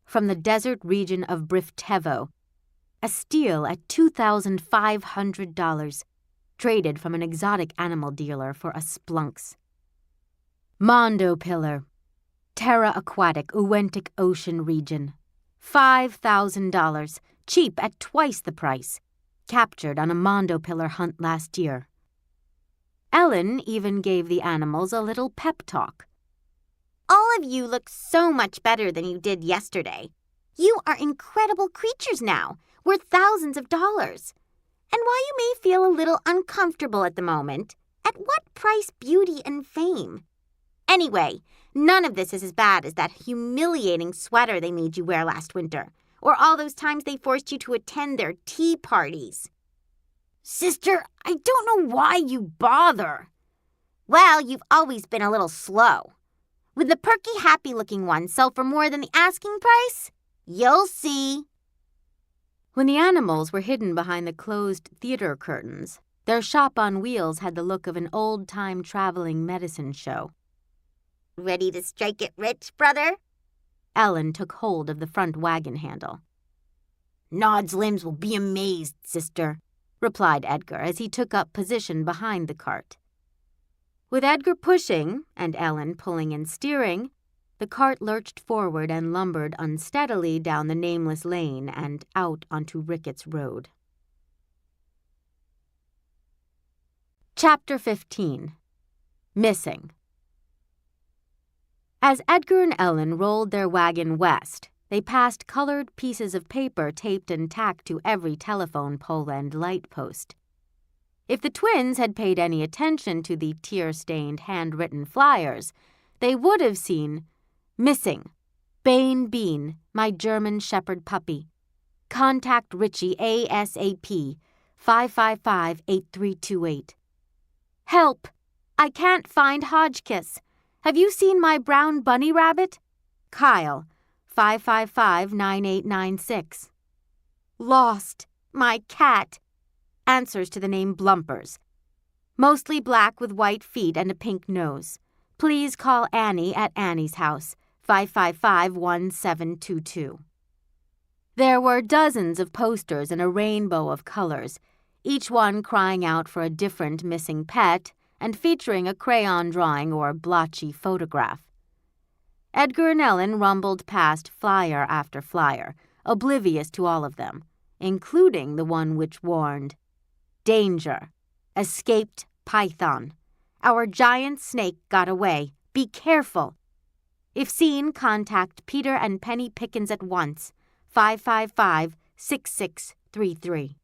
from the desert region of Briftevo, a steal at $2,500, traded from an exotic animal dealer for a splunks. Mondo Pillar, Terra Aquatic, Uwentic Ocean region, $5,000, cheap at twice the price, captured on a Mondo Pillar hunt last year. Ellen even gave the animals a little pep talk. All of you look so much better than you did yesterday. You are incredible creatures now, worth thousands of dollars. And while you may feel a little uncomfortable at the moment, at what price beauty and fame? Anyway, none of this is as bad as that humiliating sweater they made you wear last winter, or all those times they forced you to attend their tea parties. Sister, I don't know why you bother. Well, you've always been a little slow. Would the perky, happy-looking ones sell for more than the asking price? You'll see. When the animals were hidden behind the closed theater curtains, their shop on wheels had the look of an old-time traveling medicine show. Ready to strike it rich, brother? Ellen took hold of the front wagon handle. Nod's limbs will be amazed, sister, replied Edgar as he took up position behind the cart. With Edgar pushing and Ellen pulling and steering, the cart lurched forward and lumbered unsteadily down the nameless lane and out onto Ricketts Road. Chapter 15. Missing. As Edgar and Ellen rolled their wagon west, they passed colored pieces of paper taped and tacked to every telephone pole and light post. If the twins had paid any attention to the tear-stained handwritten flyers, they would have seen Missing, Bane Bean, my German Shepherd puppy. Contact Richie ASAP, 555-8328. Help! I can't find Hodgkiss. Have you seen my brown bunny rabbit? Kyle, 555-9896. Lost, my cat. Answers to the name Blumpers. Mostly black with white feet and a pink nose. Please call Annie at Annie's house, 555-1722. There were dozens of posters in a rainbow of colors, each one crying out for a different missing pet and featuring a crayon drawing or blotchy photograph. Edgar and Ellen rumbled past flyer after flyer, oblivious to all of them, including the one which warned, Danger! Escaped python. Our giant snake got away. Be careful. If seen, contact Peter and Penny Pickens at once. 555-6633.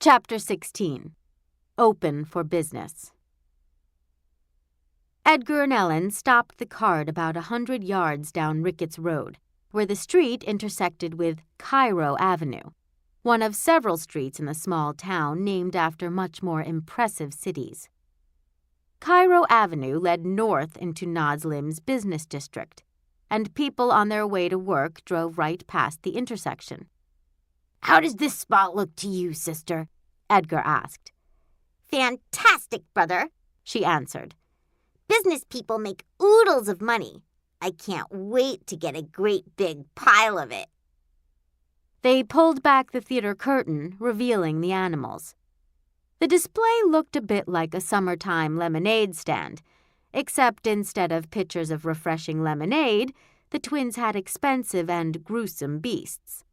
Chapter 16. Open for Business. Edgar and Ellen stopped the cart about 100 yards down Ricketts Road, where the street intersected with Cairo Avenue, one of several streets in the small town named after much more impressive cities. Cairo Avenue led north into Nod's Lim's business district, and people on their way to work drove right past the intersection. How does this spot look to you, sister? Edgar asked. Fantastic, brother, she answered. Business people make oodles of money. I can't wait to get a great big pile of it. They pulled back the theater curtain, revealing the animals. The display looked a bit like a summertime lemonade stand, except instead of pitchers of refreshing lemonade, the twins had expensive and gruesome beasts.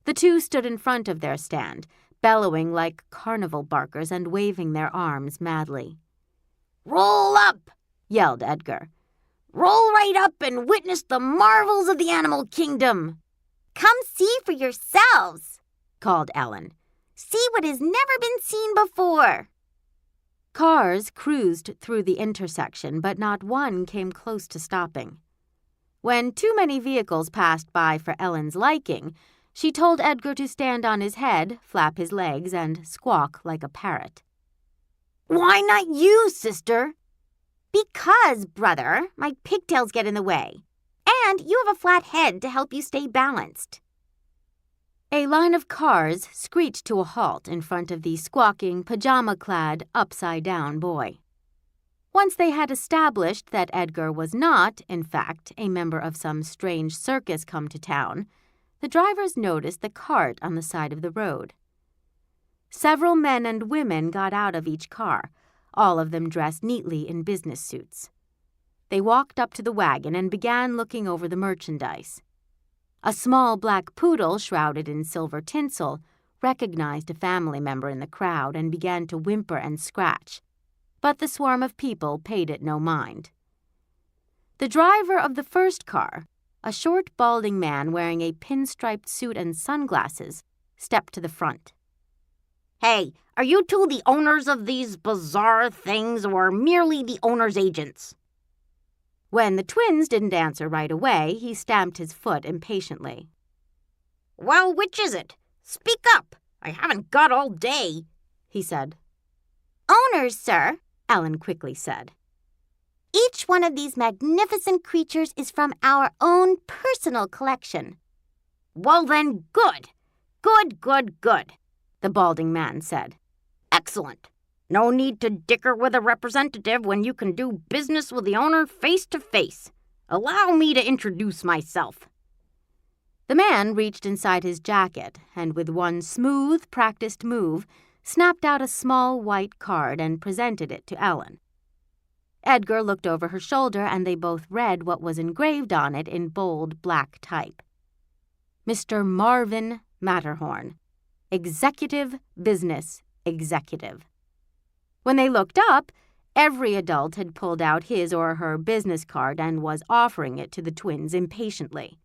The two stood in front of their stand, bellowing like carnival barkers and waving their arms madly. Roll up, yelled Edgar. Roll right up and witness the marvels of the animal kingdom. Come see for yourselves, called Ellen. See what has never been seen before. Cars cruised through the intersection, but not one came close to stopping. When too many vehicles passed by for Ellen's liking, she told Edgar to stand on his head, flap his legs, and squawk like a parrot. Why not you, sister? Because, brother, my pigtails get in the way. And you have a flat head to help you stay balanced. A line of cars screeched to a halt in front of the squawking, pajama-clad, upside-down boy. Once they had established that Edgar was not, in fact, a member of some strange circus come to town, the drivers noticed the cart on the side of the road. Several men and women got out of each car, all of them dressed neatly in business suits. They walked up to the wagon and began looking over the merchandise. A small black poodle shrouded in silver tinsel recognized a family member in the crowd and began to whimper and scratch, but the swarm of people paid it no mind. The driver of the first car, a short, balding man wearing a pinstriped suit and sunglasses, stepped to the front. Hey, are you two the owners of these bizarre things or merely the owner's agents? When the twins didn't answer right away, he stamped his foot impatiently. Well, which is it? Speak up. I haven't got all day, he said. Owners, sir, Ellen quickly said. Each one of these magnificent creatures is from our own personal collection. Well then, good. Good, The balding man said. Excellent. No need to dicker with a representative when you can do business with the owner face to face. Allow me to introduce myself. The man reached inside his jacket and with one smooth, practiced move, snapped out a small white card and presented it to Ellen. Edgar looked over her shoulder and they both read what was engraved on it in bold black type. Mr. Marvin Matterhorn, Executive Business Executive. When they looked up, every adult had pulled out his or her business card and was offering it to the twins impatiently.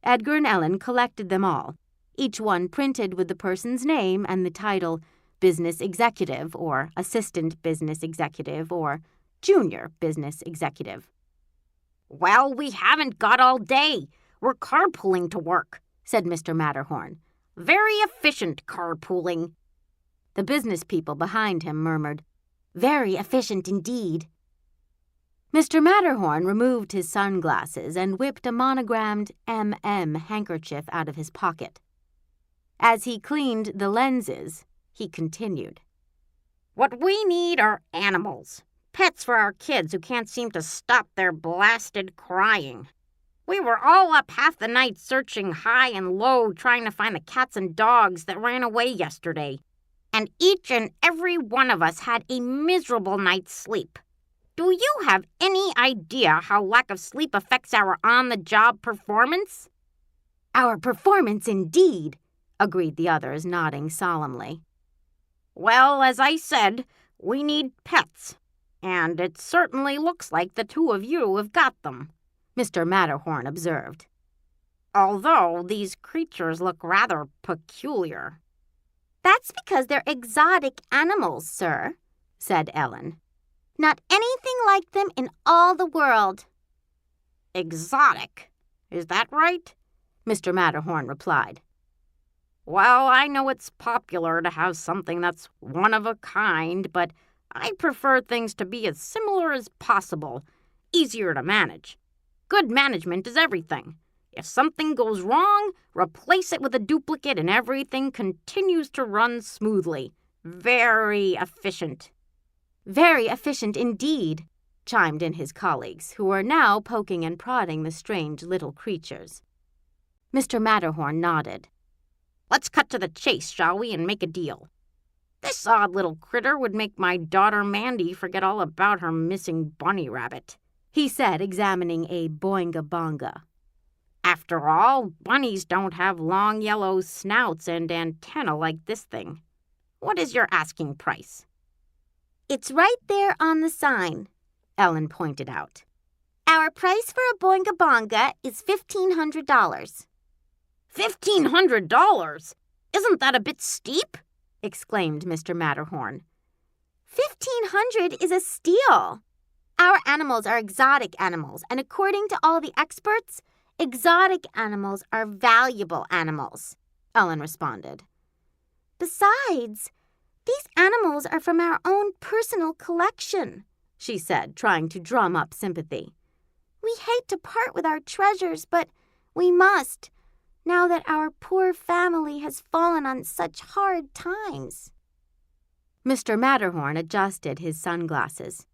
Edgar and Ellen collected them all, each one printed with the person's name and the title Business Executive or Assistant Business Executive or Junior Business Executive. Well, we haven't got all day. We're carpooling to work, said Mr. Matterhorn. Very efficient carpooling. The business people behind him murmured, Very efficient indeed. Mr. Matterhorn removed his sunglasses and whipped a monogrammed MM handkerchief out of his pocket. As he cleaned the lenses, he continued. What we need are animals. Pets for our kids who can't seem to stop their blasted crying. We were all up half the night searching high and low trying to find the cats and dogs that ran away yesterday. And each and every one of us had a miserable night's sleep. Do you have any idea how lack of sleep affects our on-the-job performance? Our performance indeed, agreed the others, nodding solemnly. Well, as I said, we need pets. And it certainly looks like the two of you have got them, Mr. Matterhorn observed. Although these creatures look rather peculiar. That's because they're exotic animals, sir, said Ellen. Not anything like them in all the world. Exotic? Is that right? Mr. Matterhorn replied. Well, I know it's popular to have something that's one of a kind, but I prefer things to be as similar as possible, easier to manage. Good management is everything. If something goes wrong, replace it with a duplicate and everything continues to run smoothly. Very efficient. Very efficient indeed, chimed in his colleagues, who were now poking and prodding the strange little creatures. Mr. Matterhorn nodded. Let's cut to the chase, shall we, and make a deal. This odd little critter would make my daughter Mandy forget all about her missing bunny rabbit, he said, examining a boinga-bonga. After all, bunnies don't have long yellow snouts and antennae like this thing. What is your asking price? It's right there on the sign, Ellen pointed out. Our price for a boinga-bonga is $1,500. $1,500? Isn't that a bit steep? Exclaimed Mr. Matterhorn. $1,500 is a steal. Our animals are exotic animals, and according to all the experts, exotic animals are valuable animals, Ellen responded. Besides, these animals are from our own personal collection, she said, trying to drum up sympathy. We hate to part with our treasures, but we must, now that our poor family has fallen on such hard times. Mr. Matterhorn adjusted his sunglasses.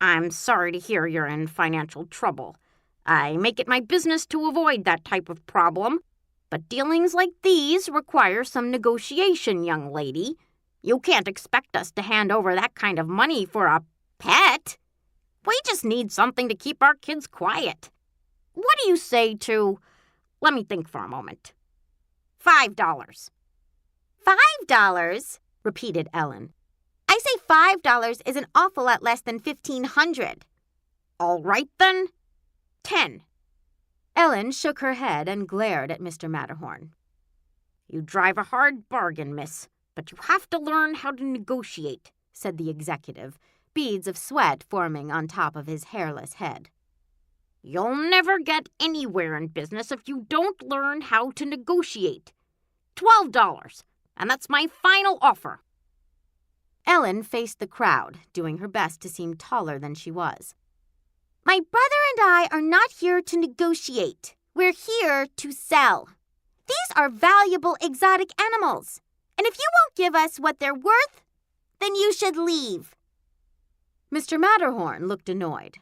I'm sorry to hear you're in financial trouble. I make it my business to avoid that type of problem, but dealings like these require some negotiation, young lady. You can't expect us to hand over that kind of money for a pet. We just need something to keep our kids quiet. What do you say to, let me think for a moment, $5? $5? Repeated Ellen. I say $5 is an awful lot less than $1,500. All right, then. 10. Ellen shook her head and glared at Mr. Matterhorn. You drive a hard bargain, miss, but you have to learn how to negotiate, said the executive, beads of sweat forming on top of his hairless head. You'll never get anywhere in business if you don't learn how to negotiate. $12, and that's my final offer. Ellen faced the crowd, doing her best to seem taller than she was. My brother and I are not here to negotiate. We're here to sell. These are valuable exotic animals, and if you won't give us what they're worth, then you should leave. Mr. Matterhorn looked annoyed.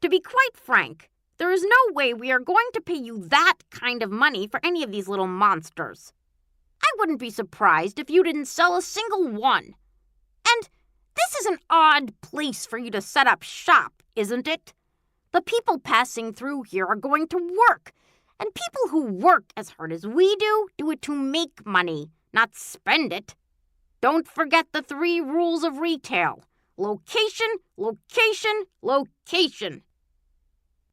To be quite frank, there is no way we are going to pay you that kind of money for any of these little monsters. I wouldn't be surprised if you didn't sell a single one. And this is an odd place for you to set up shop, isn't it? The people passing through here are going to work, and people who work as hard as we do it to make money, not spend it. Don't forget the 3 rules of retail. Location, location, location.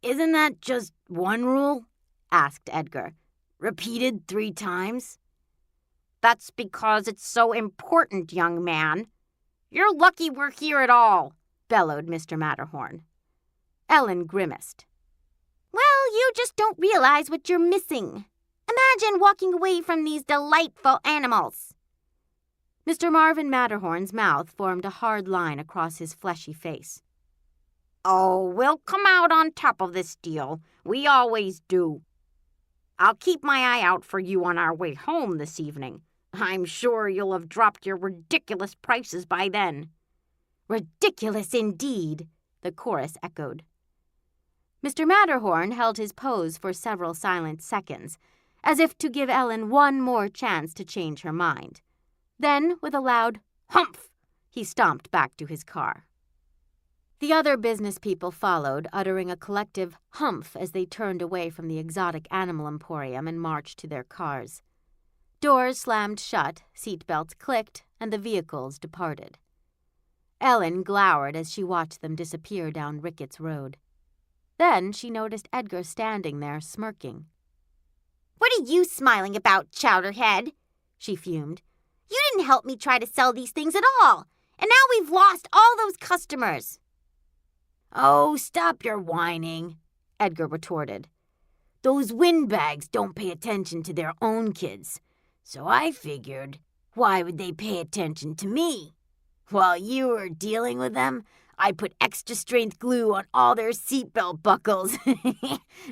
Isn't that just one rule? Asked Edgar. Repeated 3 times? That's because it's so important, young man. You're lucky we're here at all, bellowed Mr. Matterhorn. Ellen grimaced. Well, you just don't realize what you're missing. Imagine walking away from these delightful animals. Mr. Marvin Matterhorn's mouth formed a hard line across his fleshy face. Oh, we'll come out on top of this deal. We always do. I'll keep my eye out for you on our way home this evening. I'm sure you'll have dropped your ridiculous prices by then. Ridiculous indeed, the chorus echoed. Mr. Matterhorn held his pose for several silent seconds, as if to give Ellen one more chance to change her mind. Then, with a loud humph, he stomped back to his car. The other business people followed, uttering a collective humph as they turned away from the exotic animal emporium and marched to their cars. Doors slammed shut, seatbelts clicked, and the vehicles departed. Ellen glowered as she watched them disappear down Ricketts Road. Then she noticed Edgar standing there smirking. What are you smiling about, Chowderhead? She fumed. You didn't help me try to sell these things at all, and now we've lost all those customers. Oh, stop your whining, Edgar retorted. Those windbags don't pay attention to their own kids, so I figured, why would they pay attention to me? While you were dealing with them, I put extra strength glue on all their seatbelt buckles.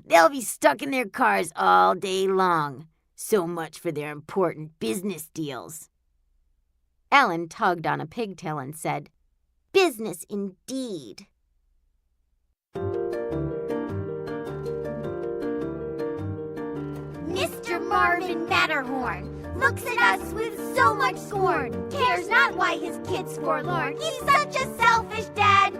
They'll be stuck in their cars all day long. So much for their important business deals. Ellen tugged on a pigtail and said, Business indeed. Mr. Marvin Matterhorn looks at us with so much scorn, cares not why his kid's forlorn. He's such a selfish dad.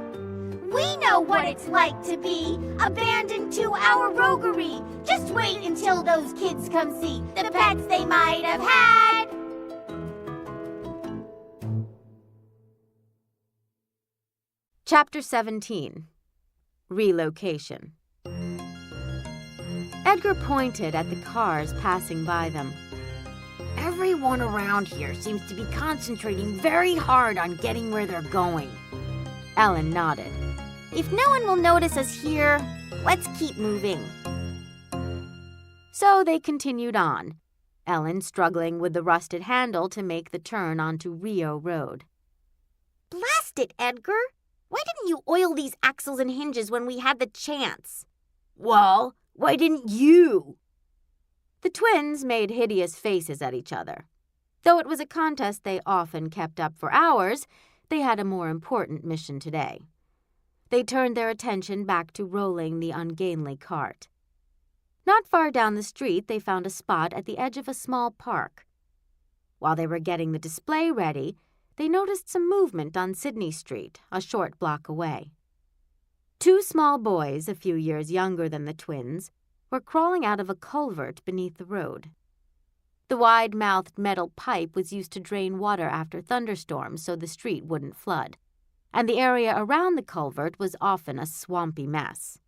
We know what it's like to be abandoned to our roguery. Just wait until those kids come see the pets they might have had. Chapter 17. Relocation. Edgar pointed at the cars passing by them. Everyone around here seems to be concentrating very hard on getting where they're going. Ellen nodded. If no one will notice us here, let's keep moving. So they continued on, Ellen struggling with the rusted handle to make the turn onto Rio Road. Blast it, Edgar! Why didn't you oil these axles and hinges when we had the chance? Well, why didn't you? The twins made hideous faces at each other. Though it was a contest they often kept up for hours, they had a more important mission today. They turned their attention back to rolling the ungainly cart. Not far down the street, they found a spot at the edge of a small park. While they were getting the display ready, they noticed some movement on Sydney Street, a short block away. Two small boys, a few years younger than the twins, were crawling out of a culvert beneath the road. The wide-mouthed metal pipe was used to drain water after thunderstorms so the street wouldn't flood, and the area around the culvert was often a swampy mess.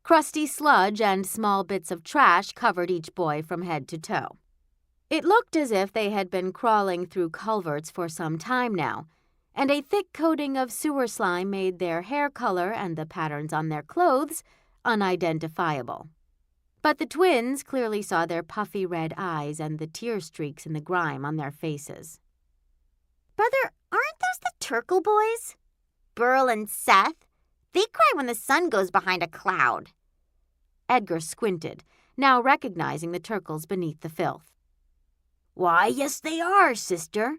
Crusty sludge and small bits of trash covered each boy from head to toe. It looked as if they had been crawling through culverts for some time now, and a thick coating of sewer slime made their hair color and the patterns on their clothes unidentifiable. But the twins clearly saw their puffy red eyes and the tear streaks in the grime on their faces. Brother, aren't those the Turkle boys? Burl and Seth? They cry when the sun goes behind a cloud. Edgar squinted, now recognizing the Turkles beneath the filth. Why, yes they are, sister.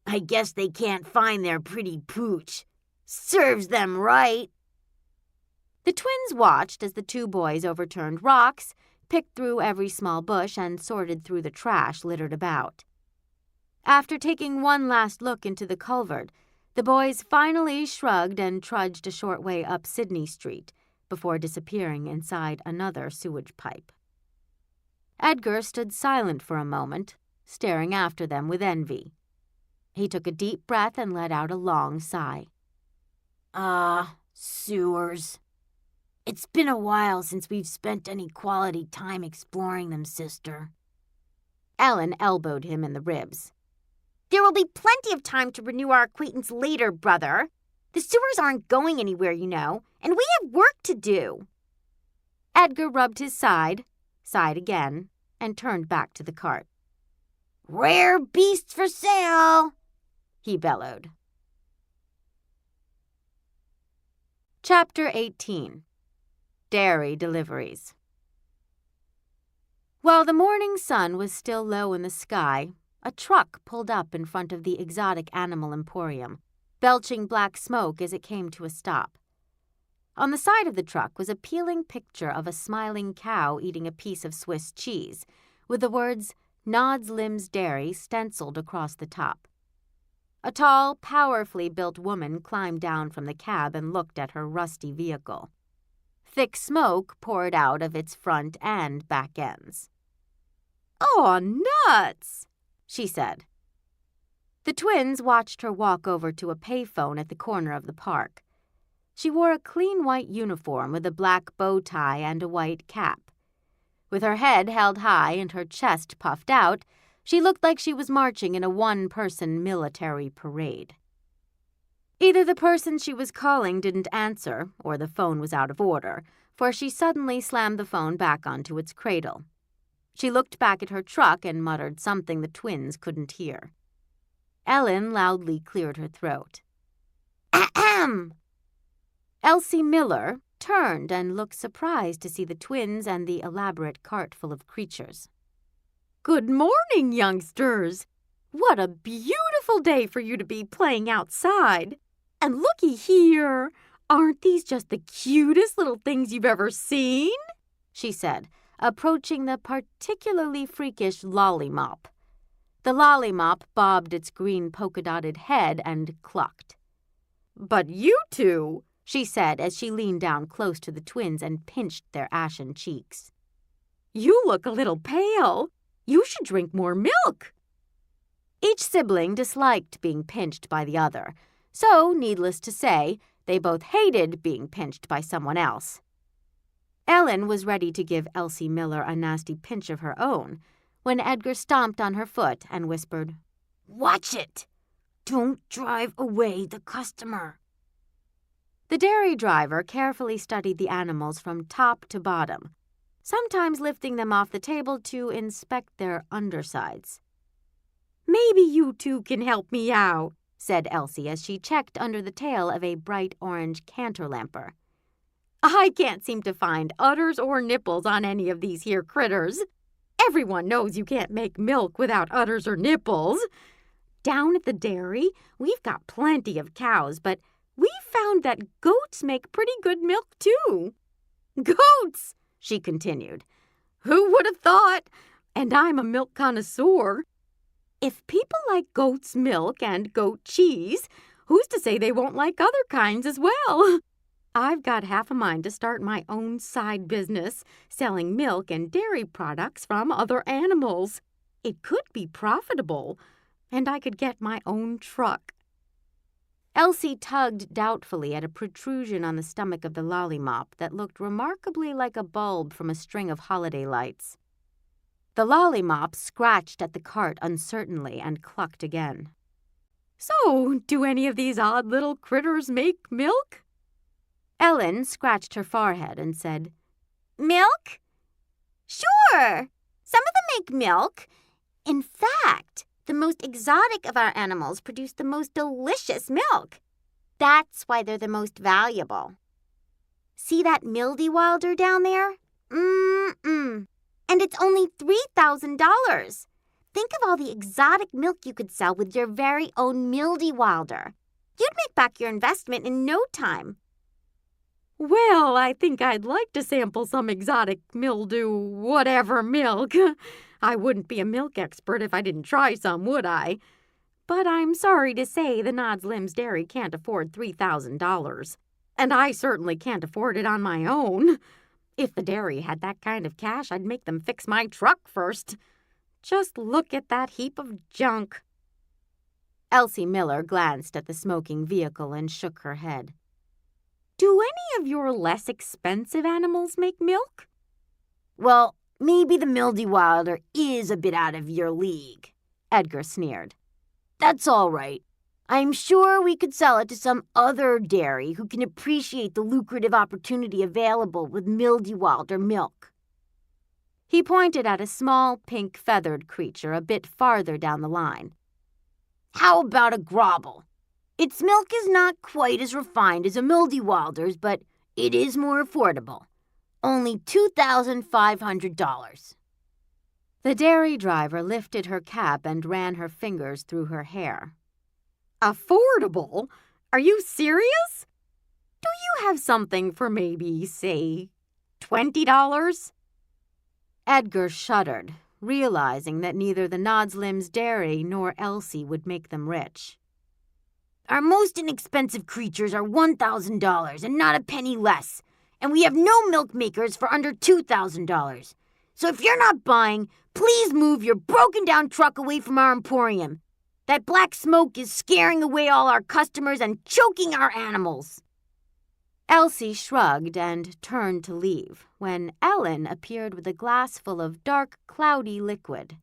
I guess they can't find their pretty pooch. Serves them right. The twins watched as the two boys overturned rocks, picked through every small bush, and sorted through the trash littered about. After taking one last look into the culvert, the boys finally shrugged and trudged a short way up Sydney Street before disappearing inside another sewage pipe. Edgar stood silent for a moment, staring after them with envy. He took a deep breath and let out a long sigh. Sewers. It's been a while since we've spent any quality time exploring them, sister. Ellen elbowed him in the ribs. There will be plenty of time to renew our acquaintance later, brother. The sewers aren't going anywhere, you know, and we have work to do. Edgar rubbed his side, sighed again, and turned back to the cart. Rare beasts for sale, he bellowed. Chapter 18. Dairy Deliveries. While the morning sun was still low in the sky, a truck pulled up in front of the exotic animal emporium, belching black smoke as it came to a stop. On the side of the truck was a peeling picture of a smiling cow eating a piece of Swiss cheese, with the words Nod's Limbs Dairy stenciled across the top. A tall, powerfully built woman climbed down from the cab and looked at her rusty vehicle. Thick smoke poured out of its front and back ends. "Oh, nuts!" she said. The twins watched her walk over to a payphone at the corner of the park. She wore a clean white uniform with a black bow tie and a white cap. With her head held high and her chest puffed out, she looked like she was marching in a one-person military parade. Either the person she was calling didn't answer, or the phone was out of order, for she suddenly slammed the phone back onto its cradle. She looked back at her truck and muttered something the twins couldn't hear. Ellen loudly cleared her throat. Ahem! Elsie Miller turned and looked surprised to see the twins and the elaborate cart full of creatures. "Good morning, youngsters. What a beautiful day for you to be playing outside. And looky here, aren't these just the cutest little things you've ever seen?" she said, approaching the particularly freakish lollymop. The lollymop bobbed its green polka-dotted head and clucked. "But you two," she said as she leaned down close to the twins and pinched their ashen cheeks. "You look a little pale. You should drink more milk." Each sibling disliked being pinched by the other, so, needless to say, they both hated being pinched by someone else. Ellen was ready to give Elsie Miller a nasty pinch of her own when Edgar stomped on her foot and whispered, "Watch it! Don't drive away the customer." The dairy driver carefully studied the animals from top to bottom, sometimes lifting them off the table to inspect their undersides. "Maybe you two can help me out," said Elsie as she checked under the tail of a bright orange canterlamper. "I can't seem to find udders or nipples on any of these here critters. Everyone knows you can't make milk without udders or nipples. Down at the dairy, we've got plenty of cows, but We found that goats make pretty good milk, too. Goats, she continued. Who would have thought? And I'm a milk connoisseur. If people like goat's milk and goat cheese, who's to say they won't like other kinds as well? I've got half a mind to start my own side business, selling milk and dairy products from other animals. It could be profitable, and I could get my own truck. Elsie tugged doubtfully at a protrusion on the stomach of the lollymop that looked remarkably like a bulb from a string of holiday lights. The lollymop scratched at the cart uncertainly and clucked again. So, do any of these odd little critters make milk? Ellen scratched her forehead and said, Milk? Sure. Some of them make milk. In fact, the most exotic of our animals produce the most delicious milk. That's why they're the most valuable. See that mildy wilder down there? And it's only $3,000. Think of all the exotic milk you could sell with your very own mildy wilder. You'd make back your investment in no time. Well, I think I'd like to sample some exotic mildew whatever milk. I wouldn't be a milk expert if I didn't try some, would I? But I'm sorry to say the Nod's Limbs Dairy can't afford $3,000. And I certainly can't afford it on my own. If the dairy had that kind of cash, I'd make them fix my truck first. Just look at that heap of junk. Elsie Miller glanced at the smoking vehicle and shook her head. Do any of your less expensive animals make milk? Well, maybe the mildy wilder is a bit out of your league, Edgar sneered. That's all right. I'm sure we could sell it to some other dairy who can appreciate the lucrative opportunity available with mildy wilder milk. He pointed at a small pink feathered creature a bit farther down the line. How about a grobble? Its milk is not quite as refined as a mildy wilder's, but it is more affordable. Only $2,500. The dairy driver lifted her cap and ran her fingers through her hair. Affordable? Are you serious? Do you have something for maybe, say, $20? Edgar shuddered, realizing that neither the Nod's Limbs Dairy nor Elsie would make them rich. Our most inexpensive creatures are $1,000 and not a penny less, and we have no milk makers for under $2,000. So if you're not buying, please move your broken-down truck away from our emporium. That black smoke is scaring away all our customers and choking our animals. Elsie shrugged and turned to leave when Ellen appeared with a glass full of dark, cloudy liquid.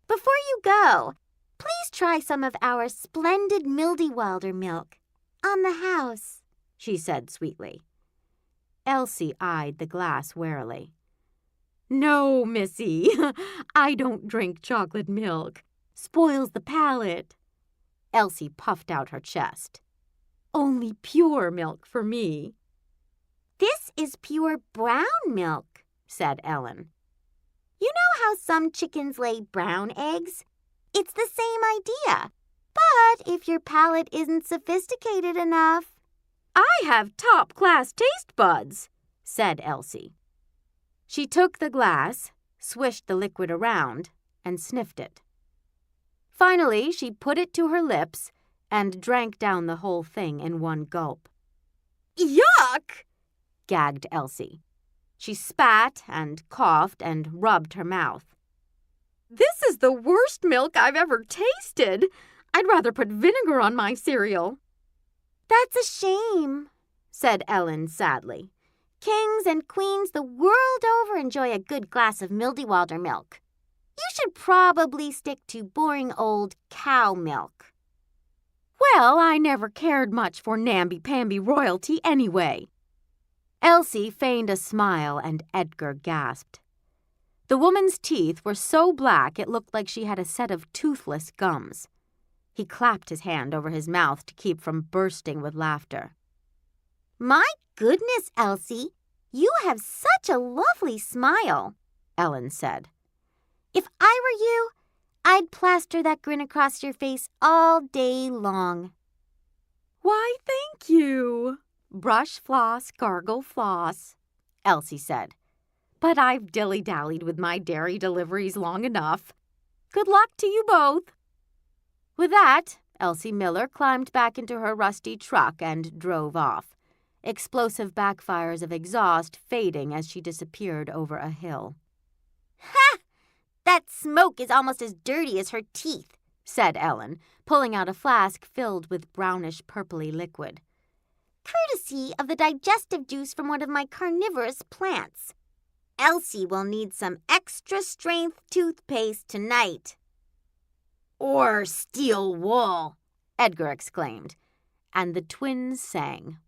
Before you go, please try some of our splendid mildy wilder milk on the house, she said sweetly. Elsie eyed the glass warily. No, Missy, I don't drink chocolate milk. Spoils the palate. Elsie puffed out her chest. Only pure milk for me. This is pure brown milk, said Ellen. You know how some chickens lay brown eggs? It's the same idea. But if your palate isn't sophisticated enough... I have top-class taste buds, said Elsie. She took the glass, swished the liquid around, and sniffed it. Finally, she put it to her lips and drank down the whole thing in one gulp. Yuck! Gagged Elsie. She spat and coughed and rubbed her mouth. This is the worst milk I've ever tasted. I'd rather put vinegar on my cereal. That's a shame, said Ellen sadly. Kings and queens the world over enjoy a good glass of mildy wilder milk. You should probably stick to boring old cow milk. Well, I never cared much for namby-pamby royalty anyway. Elsie feigned a smile and Edgar gasped. The woman's teeth were so black it looked like she had a set of toothless gums. He clapped his hand over his mouth to keep from bursting with laughter. My goodness, Elsie, you have such a lovely smile, Ellen said. If I were you, I'd plaster that grin across your face all day long. "Why, thank you. Brush, floss, gargle, floss," Elsie said. "But I've dilly-dallied with my dairy deliveries long enough. Good luck to you both." With that, Elsie Miller climbed back into her rusty truck and drove off, explosive backfires of exhaust fading as she disappeared over a hill. Ha! That smoke is almost as dirty as her teeth, said Ellen, pulling out a flask filled with brownish-purpley liquid. Courtesy of the digestive juice from one of my carnivorous plants. Elsie will need some extra-strength toothpaste tonight. Or steel wool, Edgar exclaimed, and the twins sang.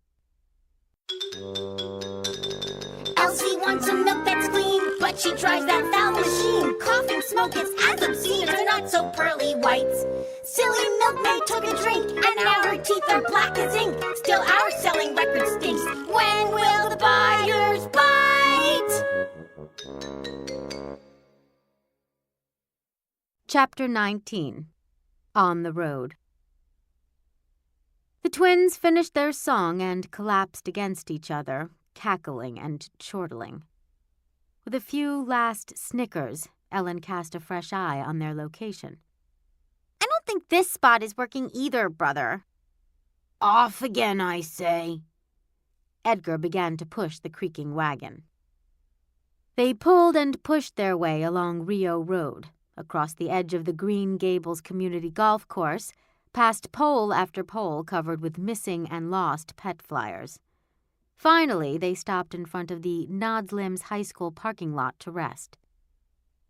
Elsie wants some milk that's clean, but she tries that foul machine. Coughing smoke is as obscene as not-so-pearly whites. Silly milkmaid took a drink, and now her teeth are black as ink. Still our selling record stinks. When will the buyers bite? Chapter 19. On the Road. The twins finished their song and collapsed against each other, cackling and chortling. With a few last snickers, Ellen cast a fresh eye on their location. I don't think this spot is working either, brother. Off again, I say. Edgar began to push the creaking wagon. They pulled and pushed their way along Rio Road, across the edge of the Green Gables Community Golf Course, past pole after pole covered with missing and lost pet flyers. Finally, they stopped in front of the Nods Limbs High School parking lot to rest.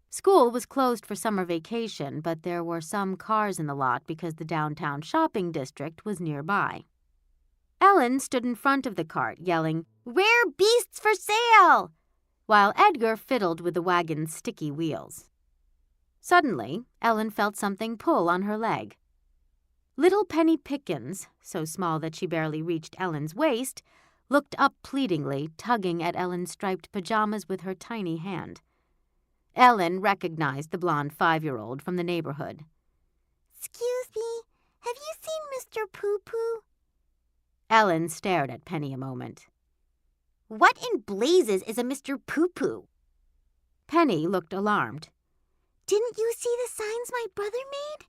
School was closed for summer vacation, but there were some cars in the lot because the downtown shopping district was nearby. Ellen stood in front of the cart, yelling, "Rare beasts for sale!" while Edgar fiddled with the wagon's sticky wheels. Suddenly, Ellen felt something pull on her leg. Little Penny Pickens, so small that she barely reached Ellen's waist, looked up pleadingly, tugging at Ellen's striped pajamas with her tiny hand. Ellen recognized the blonde 5-year-old from the neighborhood. "Excuse me, have you seen Mr. Poo-Poo?" Ellen stared at Penny a moment. "What in blazes is a Mr. Poo-Poo?" Penny looked alarmed. "Didn't you see the signs my brother made?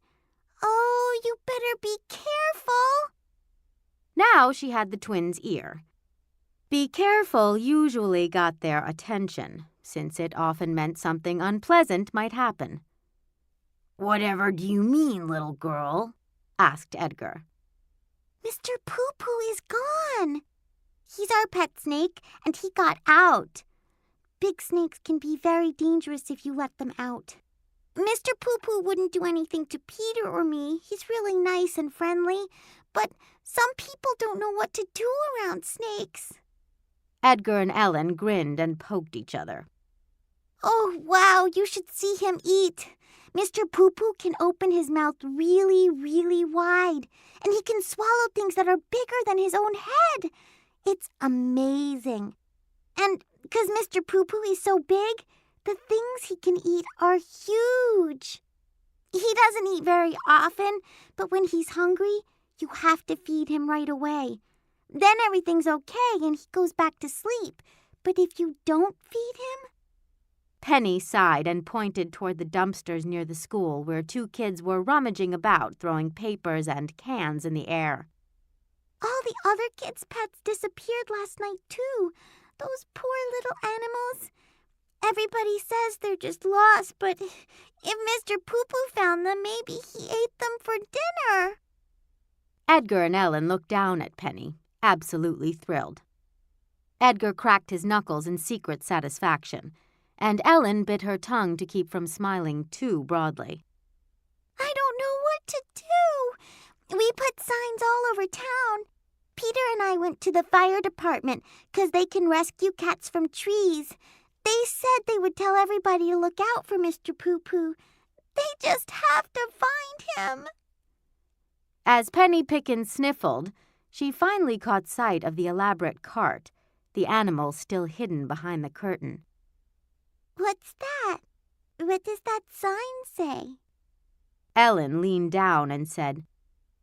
Oh, you better be careful." Now she had the twins' ear. Be careful usually got their attention, since it often meant something unpleasant might happen. Whatever do you mean, little girl? Asked Edgar. "Mr. Poo-Poo is gone. He's our pet snake, and he got out. Big snakes can be very dangerous if you let them out. Mr. Poo-Poo wouldn't do anything to Peter or me. He's really nice and friendly, but some people don't know what to do around snakes." Edgar and Ellen grinned and poked each other. "Oh, wow, you should see him eat. Mr. Poo-Poo can open his mouth really, really wide, and he can swallow things that are bigger than his own head. It's amazing. And because Mr. Poo-Poo is so big, the things he can eat are huge. He doesn't eat very often, but when he's hungry, you have to feed him right away. Then everything's okay and he goes back to sleep. But if you don't feed him..." Penny sighed and pointed toward the dumpsters near the school where 2 kids were rummaging about, throwing papers and cans in the air. "All the other kids' pets disappeared last night, too. Those poor little animals. Everybody says they're just lost, but if Mr. Poo-Poo found them, maybe he ate them for dinner." Edgar and Ellen looked down at Penny, absolutely thrilled. Edgar cracked his knuckles in secret satisfaction, and Ellen bit her tongue to keep from smiling too broadly. "I don't know what to do. We put signs all over town. Peter and I went to the fire department because they can rescue cats from trees. They said they would tell everybody to look out for Mr. Poo-Poo. They just have to find him." As Penny Pickens sniffled, she finally caught sight of the elaborate cart, the animal still hidden behind the curtain. "What's that? What does that sign say?" Ellen leaned down and said,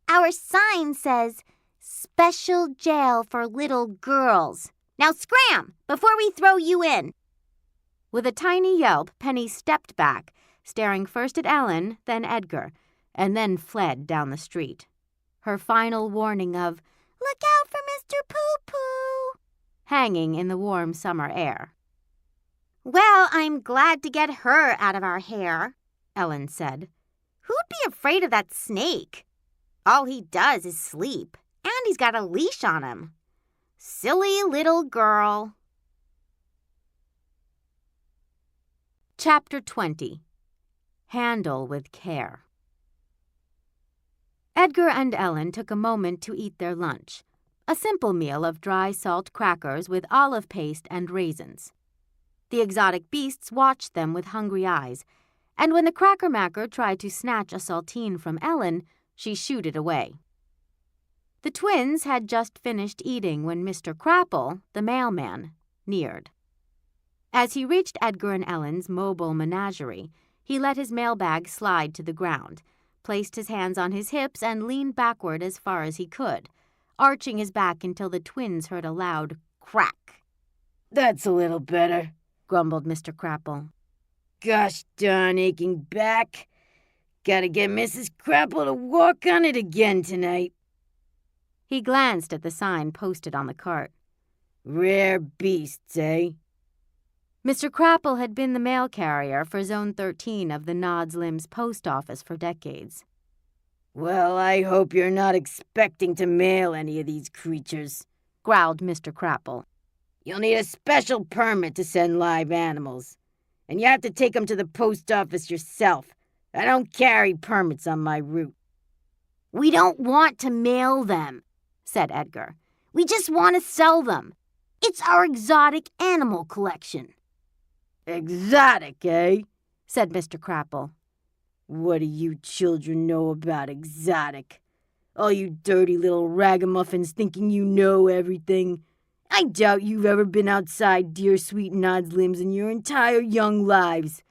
"Our sign says, Special jail for little girls. Now scram, before we throw you in. With a tiny yelp, Penny stepped back, staring first at Ellen, then Edgar, and then fled down the street. Her final warning of, "Look out for Mr. Poo-Poo," hanging in the warm summer air. "Well, I'm glad to get her out of our hair," Ellen said. "Who'd be afraid of that snake? All he does is sleep, and he's got a leash on him. Silly little girl." Chapter 20. Handle with Care. Edgar and Ellen took a moment to eat their lunch, a simple meal of dry salt crackers with olive paste and raisins. The exotic beasts watched them with hungry eyes, and when the cracker-macker tried to snatch a saltine from Ellen, she shooed it away. The twins had just finished eating when Mr. Crapple, the mailman, neared. As he reached Edgar and Ellen's mobile menagerie, he let his mailbag slide to the ground, placed his hands on his hips, and leaned backward as far as he could, arching his back until the twins heard a loud crack. "That's a little better," grumbled Mr. Crapple. "Gosh darn aching back. Gotta get Mrs. Crapple to walk on it again tonight." He glanced at the sign posted on the cart. "Rare beasts, eh?" Mr. Crapple had been the mail carrier for Zone 13 of the Nod's Limbs post office for decades. "Well, I hope you're not expecting to mail any of these creatures," growled Mr. Crapple. "You'll need a special permit to send live animals. And you have to take them to the post office yourself. I don't carry permits on my route." "We don't want to mail them," said Edgar. "We just want to sell them. It's our exotic animal collection." "Exotic, eh?" said Mr. Crapple. "What do you children know about exotic? All you dirty little ragamuffins thinking you know everything. I doubt you've ever been outside dear sweet Nod's Limbs in your entire young lives.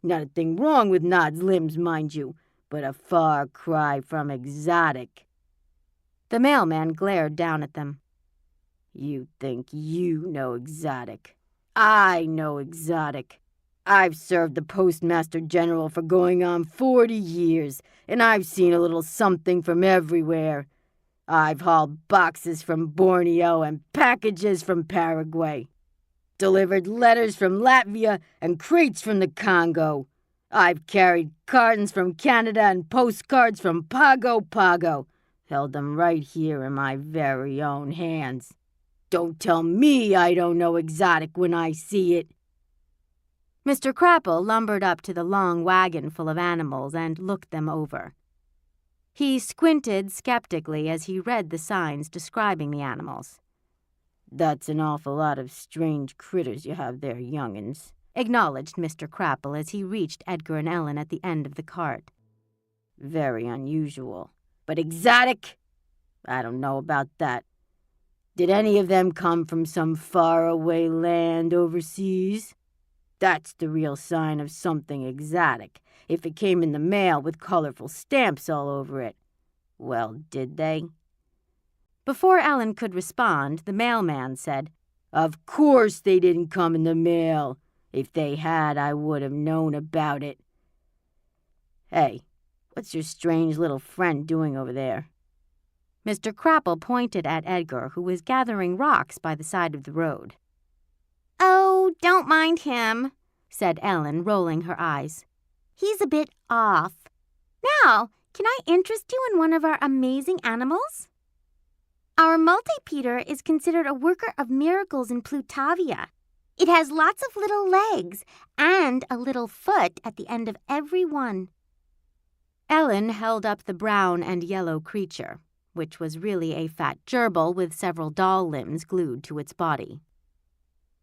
Not a thing wrong with Nod's Limbs, mind you, but a far cry from exotic." The mailman glared down at them. "You think you know exotic. I know exotic. I've served the Postmaster General for going on 40 years, and I've seen a little something from everywhere. I've hauled boxes from Borneo and packages from Paraguay. Delivered letters from Latvia and crates from the Congo. I've carried cartons from Canada and postcards from Pago Pago. Held them right here in my very own hands. Don't tell me I don't know exotic when I see it." Mr. Crapple lumbered up to the long wagon full of animals and looked them over. He squinted skeptically as he read the signs describing the animals. "That's an awful lot of strange critters you have there, young'uns," acknowledged Mr. Crapple as he reached Edgar and Ellen at the end of the cart. "Very unusual. But exotic? I don't know about that. Did any of them come from some faraway land overseas? That's the real sign of something exotic, if it came in the mail with colorful stamps all over it. Well, did they?" Before Ellen could respond, the mailman said, "Of course they didn't come in the mail. If they had, I would have known about it. Hey, what's your strange little friend doing over there?" Mr. Crapple pointed at Edgar, who was gathering rocks by the side of the road. "Oh, don't mind him," said Ellen, rolling her eyes. "He's a bit off. Now, can I interest you in one of our amazing animals? Our multipeter is considered a worker of miracles in Plutavia. It has lots of little legs and a little foot at the end of every one." Ellen held up the brown and yellow creature, which was really a fat gerbil with several doll limbs glued to its body.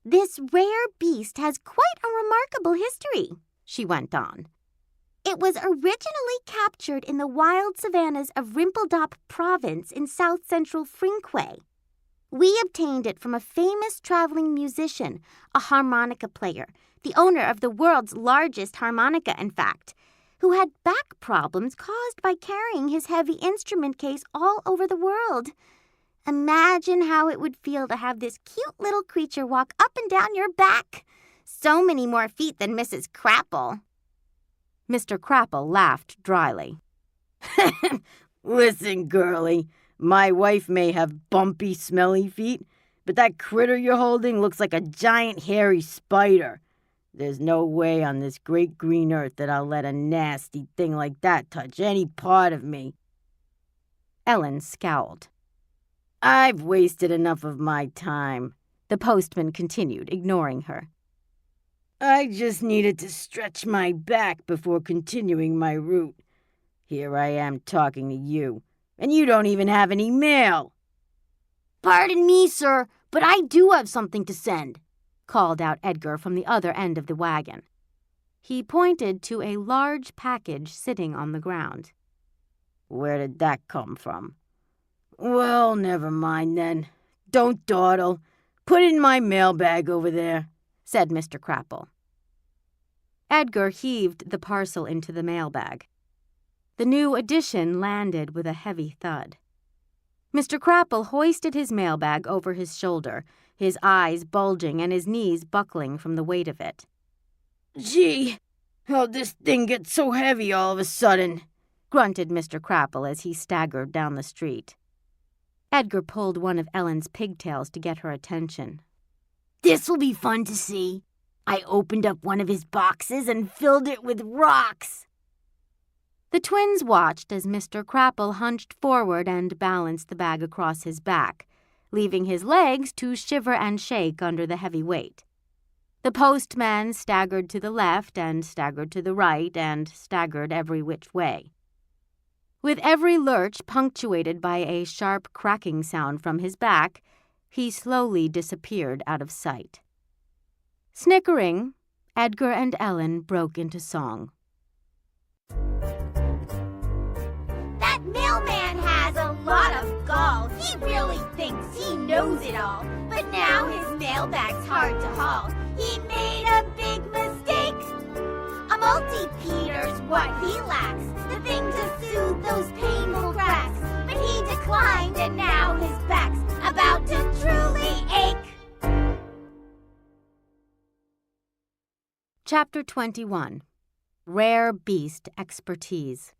"This rare beast has quite a remarkable history," she went on. "It was originally captured in the wild savannas of Rimpeldop province in south-central Frinquay. We obtained it from a famous traveling musician, a harmonica player, the owner of the world's largest harmonica, in fact, who had back problems caused by carrying his heavy instrument case all over the world. Imagine how it would feel to have this cute little creature walk up and down your back. So many more feet than Mrs. Crapple. Mr. Crapple laughed dryly. Listen, girlie, my wife may have bumpy, smelly feet, but that critter you're holding looks like a giant hairy spider. There's no way on this great green earth that I'll let a nasty thing like that touch any part of me. Ellen scowled. I've wasted enough of my time, the postman continued, ignoring her. I just needed to stretch my back before continuing my route. Here I am talking to you, and you don't even have any mail. Pardon me, sir, but I do have something to send, called out Edgar from the other end of the wagon. He pointed to a large package sitting on the ground. Where did that come from? Well, never mind then. Don't dawdle. Put it in my mailbag over there, said Mr. Crapple. Edgar heaved the parcel into the mailbag. The new addition landed with a heavy thud. Mr. Crapple hoisted his mailbag over his shoulder, his eyes bulging and his knees buckling from the weight of it. Gee, how'd this thing get so heavy all of a sudden? Grunted Mr. Crapple as he staggered down the street. Edgar pulled one of Ellen's pigtails to get her attention. This'll be fun to see. I opened up one of his boxes and filled it with rocks. The twins watched as Mr. Crapple hunched forward and balanced the bag across his back, leaving his legs to shiver and shake under the heavy weight. The postman staggered to the left and staggered to the right and staggered every which way. With every lurch punctuated by a sharp cracking sound from his back, he slowly disappeared out of sight. Snickering, Edgar and Ellen broke into song. That mailman has a lot of gall. He really thinks he knows it all. But now his mailbag's hard to haul. He made a big mistake. A multi-Peter's what he lacks. The thing to soothe those painful cracks. But he declined and now his back's about to truly ache. Chapter 21. Rare Beast Expertise.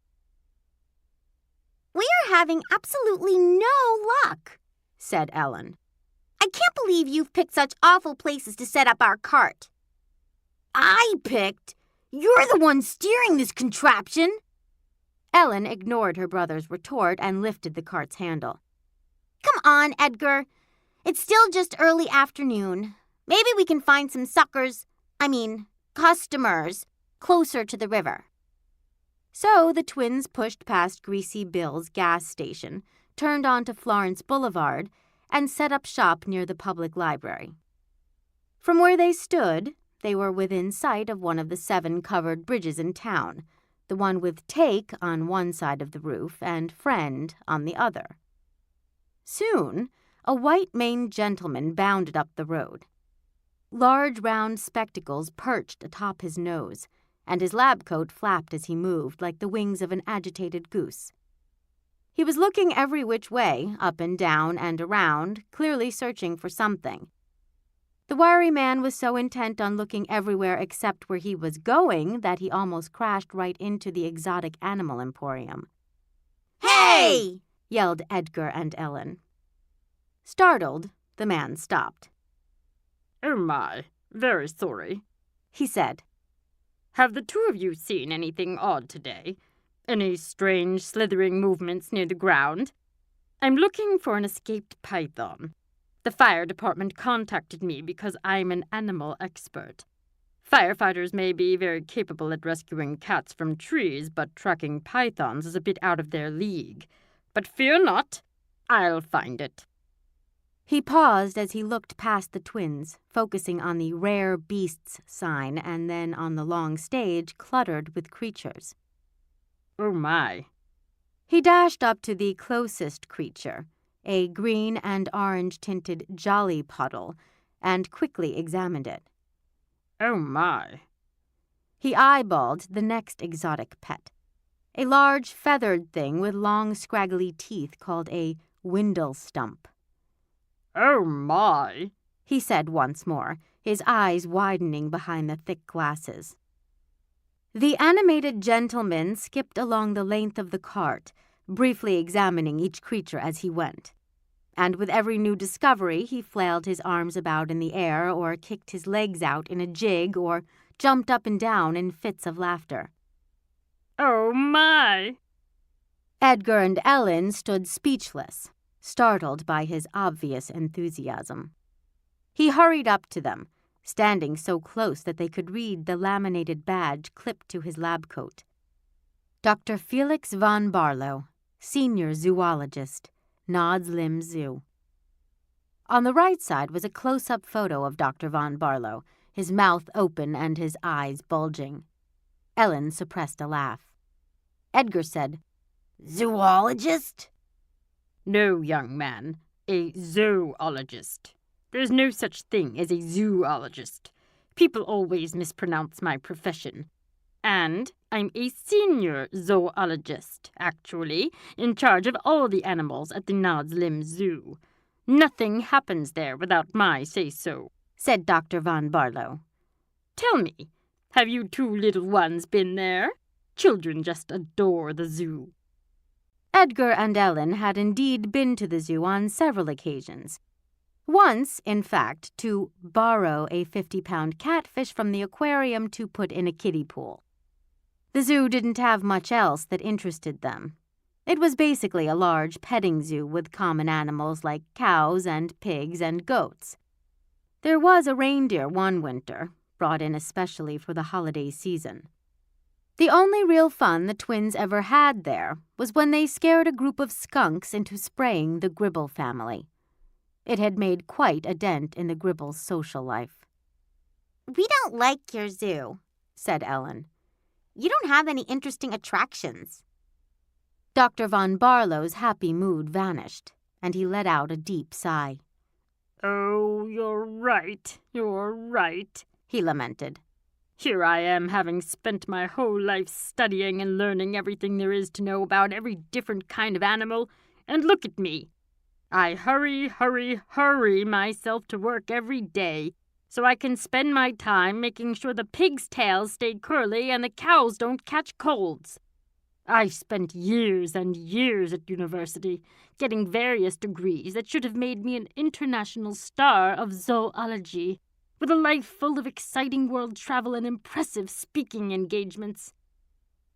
We are having absolutely no luck, said Ellen. I can't believe you've picked such awful places to set up our cart. I picked? You're the one steering this contraption. Ellen ignored her brother's retort and lifted the cart's handle. Come on, Edgar. It's still just early afternoon. Maybe we can find some customers, closer to the river. So the twins pushed past Greasy Bill's gas station, turned onto Florence Boulevard, and set up shop near the public library. From where they stood, they were within sight of one of the 7 covered bridges in town, the one with Take on one side of the roof and Friend on the other. Soon, a white-maned gentleman bounded up the road. Large round spectacles perched atop his nose, and his lab coat flapped as he moved like the wings of an agitated goose. He was looking every which way, up and down and around, clearly searching for something. The wiry man was so intent on looking everywhere except where he was going that he almost crashed right into the exotic animal emporium. Hey! Yelled Edgar and Ellen. Startled, the man stopped. Oh my, very sorry, he said. Have the two of you seen anything odd today? Any strange slithering movements near the ground? I'm looking for an escaped python. The fire department contacted me because I'm an animal expert. Firefighters may be very capable at rescuing cats from trees, but tracking pythons is a bit out of their league. But fear not, I'll find it. He paused as he looked past the twins, focusing on the Rare Beasts sign and then on the long stage cluttered with creatures. Oh my. He dashed up to the closest creature, a green and orange-tinted jolly puddle, and quickly examined it. Oh my. He eyeballed the next exotic pet, a large feathered thing with long scraggly teeth called a windle stump. "Oh, my," he said once more, his eyes widening behind the thick glasses. The animated gentleman skipped along the length of the cart, briefly examining each creature as he went. And with every new discovery, he flailed his arms about in the air or kicked his legs out in a jig or jumped up and down in fits of laughter. "Oh, my." Edgar and Ellen stood speechless, startled by his obvious enthusiasm. He hurried up to them, standing so close that they could read the laminated badge clipped to his lab coat. Dr. Felix von Barlow, Senior Zoologist, Nod's Limb Zoo. On the right side was a close-up photo of Dr. von Barlow, his mouth open and his eyes bulging. Ellen suppressed a laugh. Edgar said, Zoologist? "No, young man, a zoologist. There's no such thing as a zoologist. People always mispronounce my profession. And I'm a senior zoologist, actually, in charge of all the animals at the Nod's Limb Zoo. Nothing happens there without my say-so," said Dr. von Barlow. "Tell me, have you two little ones been there? Children just adore the zoo." Edgar and Ellen had indeed been to the zoo on several occasions. Once, in fact, to borrow a 50-pound catfish from the aquarium to put in a kiddie pool. The zoo didn't have much else that interested them. It was basically a large petting zoo with common animals like cows and pigs and goats. There was a reindeer one winter, brought in especially for the holiday season. The only real fun the twins ever had there was when they scared a group of skunks into spraying the Gribble family. It had made quite a dent in the Gribble's social life. We don't like your zoo, said Ellen. You don't have any interesting attractions. Dr. von Barlow's happy mood vanished, and he let out a deep sigh. "Oh, you're right, he lamented. "Here I am, having spent my whole life studying and learning everything there is to know about every different kind of animal, and look at me. I hurry myself to work every day, so I can spend my time making sure the pigs' tails stay curly and the cows don't catch colds. I've spent years and years at university, getting various degrees that should have made me an international star of zoology, with a life full of exciting world travel and impressive speaking engagements.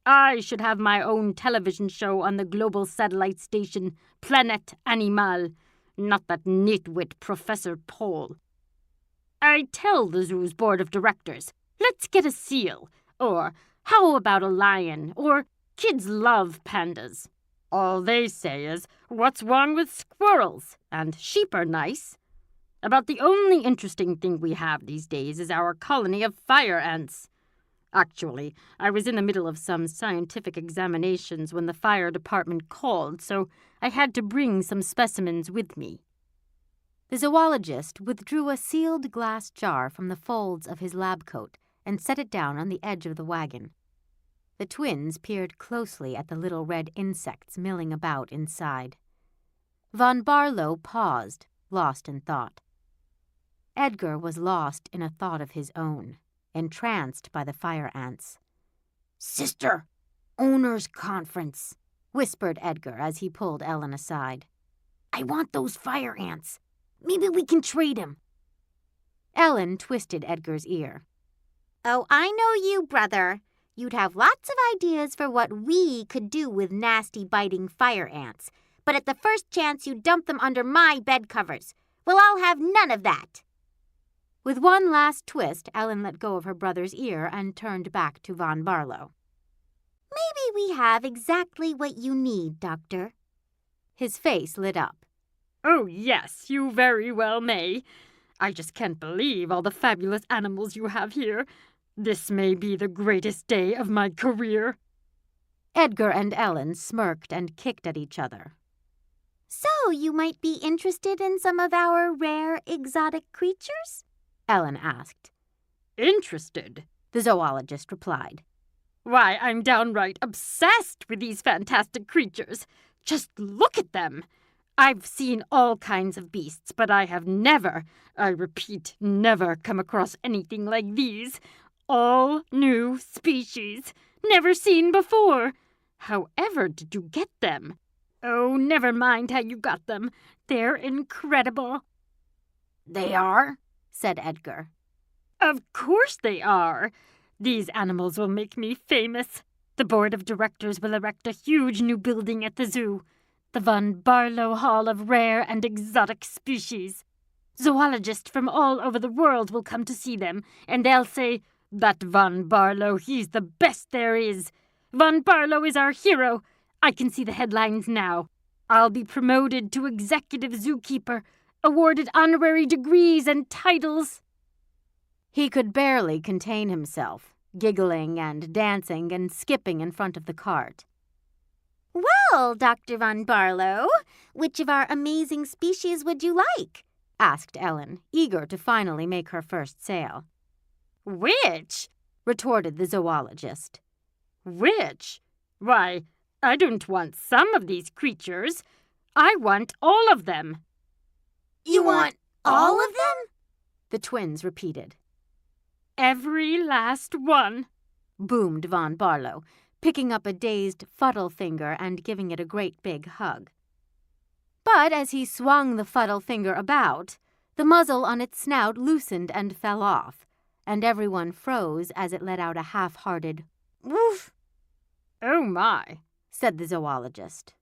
I should have my own television show on the global satellite station, Planet Animal, not that nitwit Professor Paul. I tell the zoo's board of directors, let's get a seal, or how about a lion, or kids love pandas. All they say is, what's wrong with squirrels? And sheep are nice. About the only interesting thing we have these days is our colony of fire ants. Actually, I was in the middle of some scientific examinations when the fire department called, so I had to bring some specimens with me." The zoologist withdrew a sealed glass jar from the folds of his lab coat and set it down on the edge of the wagon. The twins peered closely at the little red insects milling about inside. Von Barlow paused, lost in thought. Edgar was lost in a thought of his own, entranced by the fire ants. "Sister, owner's conference," whispered Edgar as he pulled Ellen aside. "I want those fire ants. Maybe we can trade 'em." Ellen twisted Edgar's ear. Oh, I know you, brother. You'd have lots of ideas for what we could do with nasty biting fire ants, but at the first chance you dump them under my bed covers. Well, I'll have none of that. With one last twist, Ellen let go of her brother's ear and turned back to Von Barlow. Maybe we have exactly what you need, Doctor. His face lit up. "Oh, yes, you very well may. I just can't believe all the fabulous animals you have here. This may be the greatest day of my career." Edgar and Ellen smirked and kicked at each other. So you might be interested in some of our rare exotic creatures? Ellen asked. "Interested?" the zoologist replied. "Why, I'm downright obsessed with these fantastic creatures. Just look at them. I've seen all kinds of beasts, but I have never, I repeat, never come across anything like these. All new species, never seen before. However did you get them? Oh, never mind how you got them. They're incredible. They are, said Edgar. Of course they are. These animals will make me famous. The board of directors will erect a huge new building at the zoo. The Von Barlow Hall of Rare and Exotic Species. Zoologists from all over the world will come to see them, and they'll say, "That Von Barlow, he's the best there is. Von Barlow is our hero." I can see the headlines now. I'll be promoted to executive zookeeper, awarded honorary degrees and titles. He could barely contain himself, giggling and dancing and skipping in front of the cart. Well, Dr. Von Barlow, which of our amazing species would you like? Asked Ellen, eager to finally make her first sale. Which? Retorted the zoologist. Which? Why, I don't want some of these creatures. I want all of them. You want all of them? The twins repeated. Every last one, boomed Von Barlow, picking up a dazed Fuddlefinger and giving it a great big hug. But as he swung the Fuddlefinger about, the muzzle on its snout loosened and fell off, and everyone froze as it let out a half-hearted woof. Oh my, said the zoologist.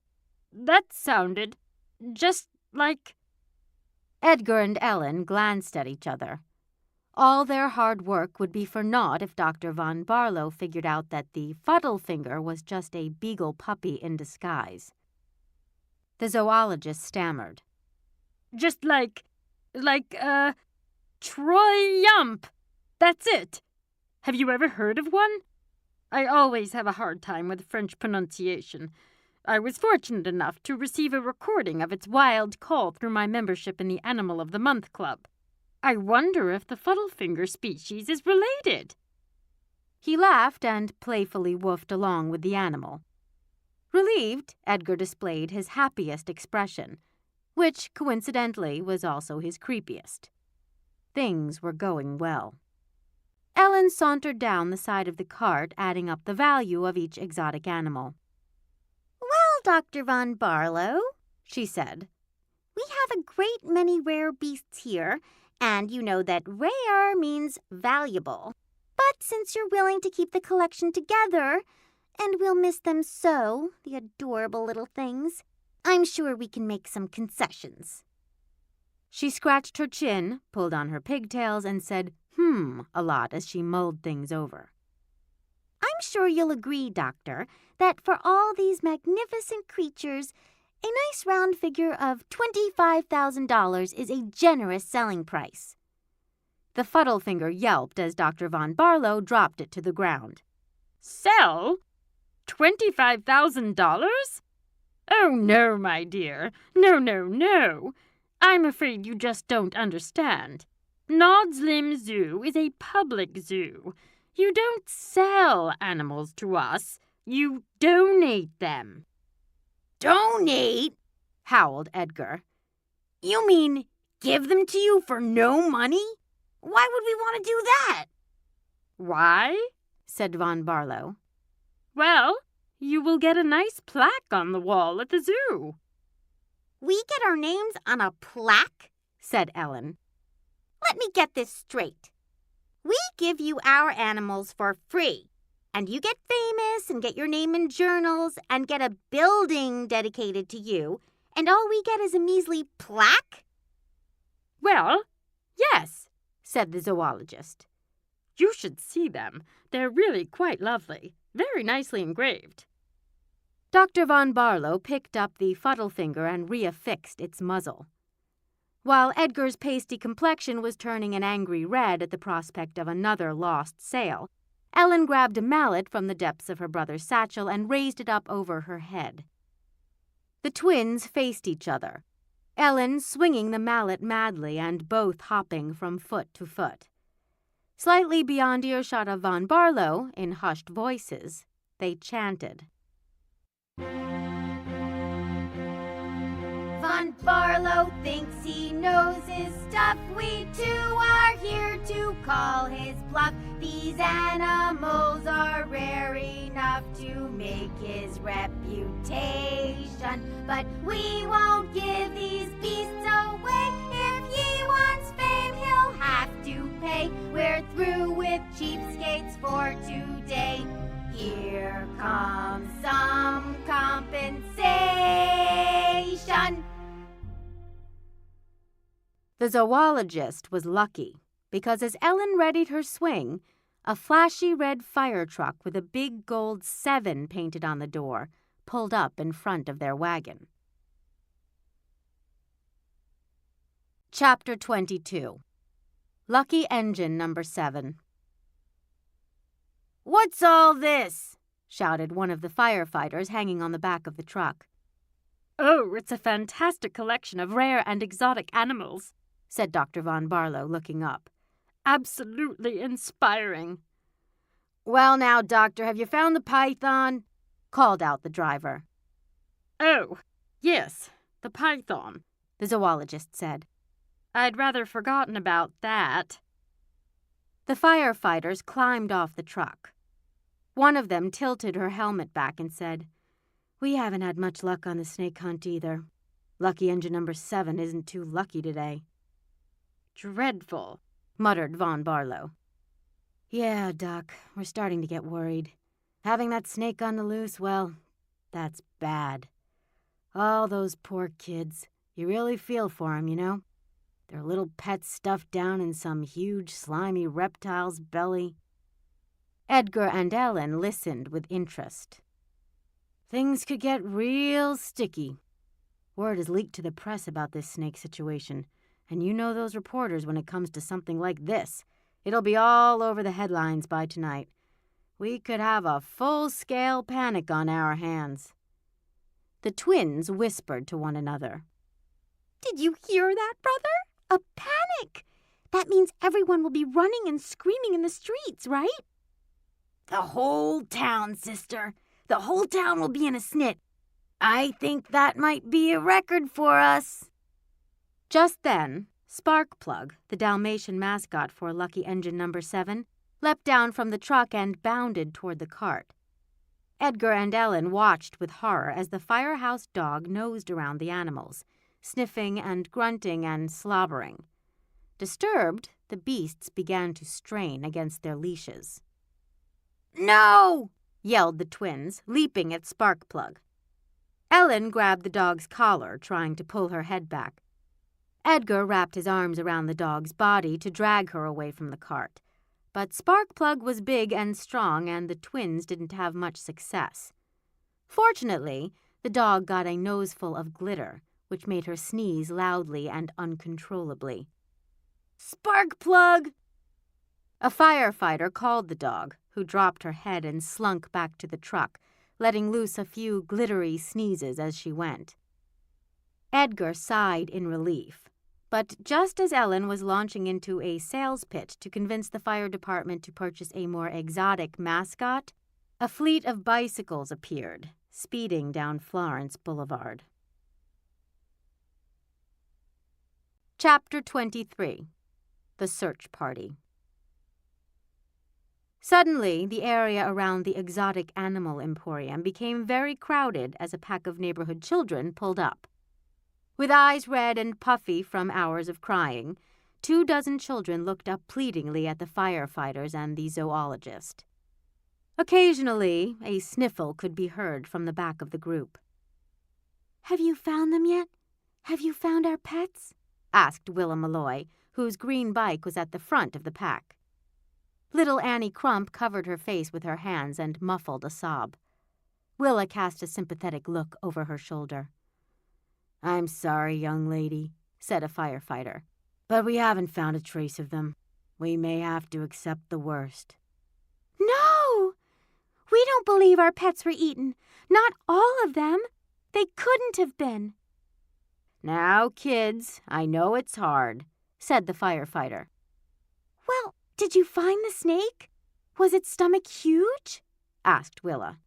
That sounded just like... Edgar and Ellen glanced at each other. All their hard work would be for naught if Dr. Von Barlow figured out that the Fuddlefinger was just a beagle puppy in disguise. The zoologist stammered. Just like, Troy-yump. That's it. Have you ever heard of one? I always have a hard time with French pronunciation. I was fortunate enough to receive a recording of its wild call through my membership in the Animal of the Month Club. I wonder if the Fuddlefinger species is related. He laughed and playfully woofed along with the animal. Relieved, Edgar displayed his happiest expression, which, coincidentally, was also his creepiest. Things were going well. Ellen sauntered down the side of the cart, adding up the value of each exotic animal. Well, Dr. Von Barlow, she said, we have a great many rare beasts here, and you know that rare means valuable. But since you're willing to keep the collection together, and we'll miss them so, the adorable little things, I'm sure we can make some concessions. She scratched her chin, pulled on her pigtails, and said, a lot as she mulled things over. I'm sure you'll agree, Doctor, that for all these magnificent creatures, a nice round figure of $25,000 is a generous selling price. The Fuddlefinger yelped as Dr. Von Barlow dropped it to the ground. Sell? $25,000? Oh, no, my dear. No. I'm afraid you just don't understand. Nod's Limb Zoo is a public zoo. You don't sell animals to us. You donate them. Donate? Howled Edgar. You mean give them to you for no money? Why would we want to do that? Why? Said Von Barlow. Well, you will get a nice plaque on the wall at the zoo. We get our names on a plaque? Said Ellen. Let me get this straight. We give you our animals for free, and you get famous and get your name in journals and get a building dedicated to you, and all we get is a measly plaque? Well, yes, said the zoologist. You should see them. They're really quite lovely, very nicely engraved. Dr. Von Barlow picked up the Fuddlefinger and reaffixed its muzzle. While Edgar's pasty complexion was turning an angry red at the prospect of another lost sale, Ellen grabbed a mallet from the depths of her brother's satchel and raised it up over her head. The twins faced each other, Ellen swinging the mallet madly and both hopping from foot to foot. Slightly beyond earshot of Von Barlow, in hushed voices, they chanted. Von Barlow thinks he knows his stuff. We too are here to call his bluff. These animals are rare enough to make his reputation. But we won't give these beasts away. If he wants fame, he'll have to pay. We're through with cheapskates for today. Here comes some compensation. The zoologist was lucky because as Ellen readied her swing, a flashy red fire truck with a big gold 7 painted on the door pulled up in front of their wagon. Chapter 22. Lucky Engine Number 7. "What's all this?" shouted one of the firefighters hanging on the back of the truck. "Oh, it's a fantastic collection of rare and exotic animals," said Dr. Von Barlow, looking up. "Absolutely inspiring." "Well now, Doctor, have you found the python?" called out the driver. "Oh, yes, the python," the zoologist said. "I'd rather forgotten about that." The firefighters climbed off the truck. One of them tilted her helmet back and said, "We haven't had much luck on the snake hunt either. Lucky Engine Number 7 isn't too lucky today." "Dreadful," muttered Von Barlow. "Yeah, Doc, we're starting to get worried. Having that snake on the loose, well, that's bad. All those poor kids. You really feel for 'em, you know? Their little pets stuffed down in some huge, slimy reptile's belly." Edgar and Ellen listened with interest. "Things could get real sticky. Word has leaked to the press about this snake situation, and you know those reporters when it comes to something like this. It'll be all over the headlines by tonight. We could have a full-scale panic on our hands." The twins whispered to one another. Did you hear that, brother? A panic! That means everyone will be running and screaming in the streets, right? "The whole town, sister. The whole town will be in a snit. I think that might be a record for us." Just then, Sparkplug, the Dalmatian mascot for Lucky Engine Number 7, leapt down from the truck and bounded toward the cart. Edgar and Ellen watched with horror as the firehouse dog nosed around the animals, sniffing and grunting and slobbering. Disturbed, the beasts began to strain against their leashes. "No!" yelled the twins, leaping at Sparkplug. Ellen grabbed the dog's collar, trying to pull her head back. Edgar wrapped his arms around the dog's body to drag her away from the cart. But Sparkplug was big and strong, and the twins didn't have much success. Fortunately, the dog got a noseful of glitter, which made her sneeze loudly and uncontrollably. "Sparkplug!" A firefighter called the dog, who dropped her head and slunk back to the truck, letting loose a few glittery sneezes as she went. Edgar sighed in relief, but just as Ellen was launching into a sales pitch to convince the fire department to purchase a more exotic mascot, a fleet of bicycles appeared, speeding down Florence Boulevard. Chapter 23. The Search Party. Suddenly, the area around the exotic animal emporium became very crowded as a pack of neighborhood children pulled up. With eyes red and puffy from hours of crying, 24 children looked up pleadingly at the firefighters and the zoologist. Occasionally, a sniffle could be heard from the back of the group. "Have you found them yet? Have you found our pets?" asked Willa Malloy, whose green bike was at the front of the pack. Little Annie Crump covered her face with her hands and muffled a sob. Willa cast a sympathetic look over her shoulder. "I'm sorry, young lady," said a firefighter, "but we haven't found a trace of them. We may have to accept the worst." "No! We don't believe our pets were eaten. Not all of them. They couldn't have been." "Now, kids, I know it's hard," said the firefighter. "Well, did you find the snake? Was its stomach huge?" asked Willa.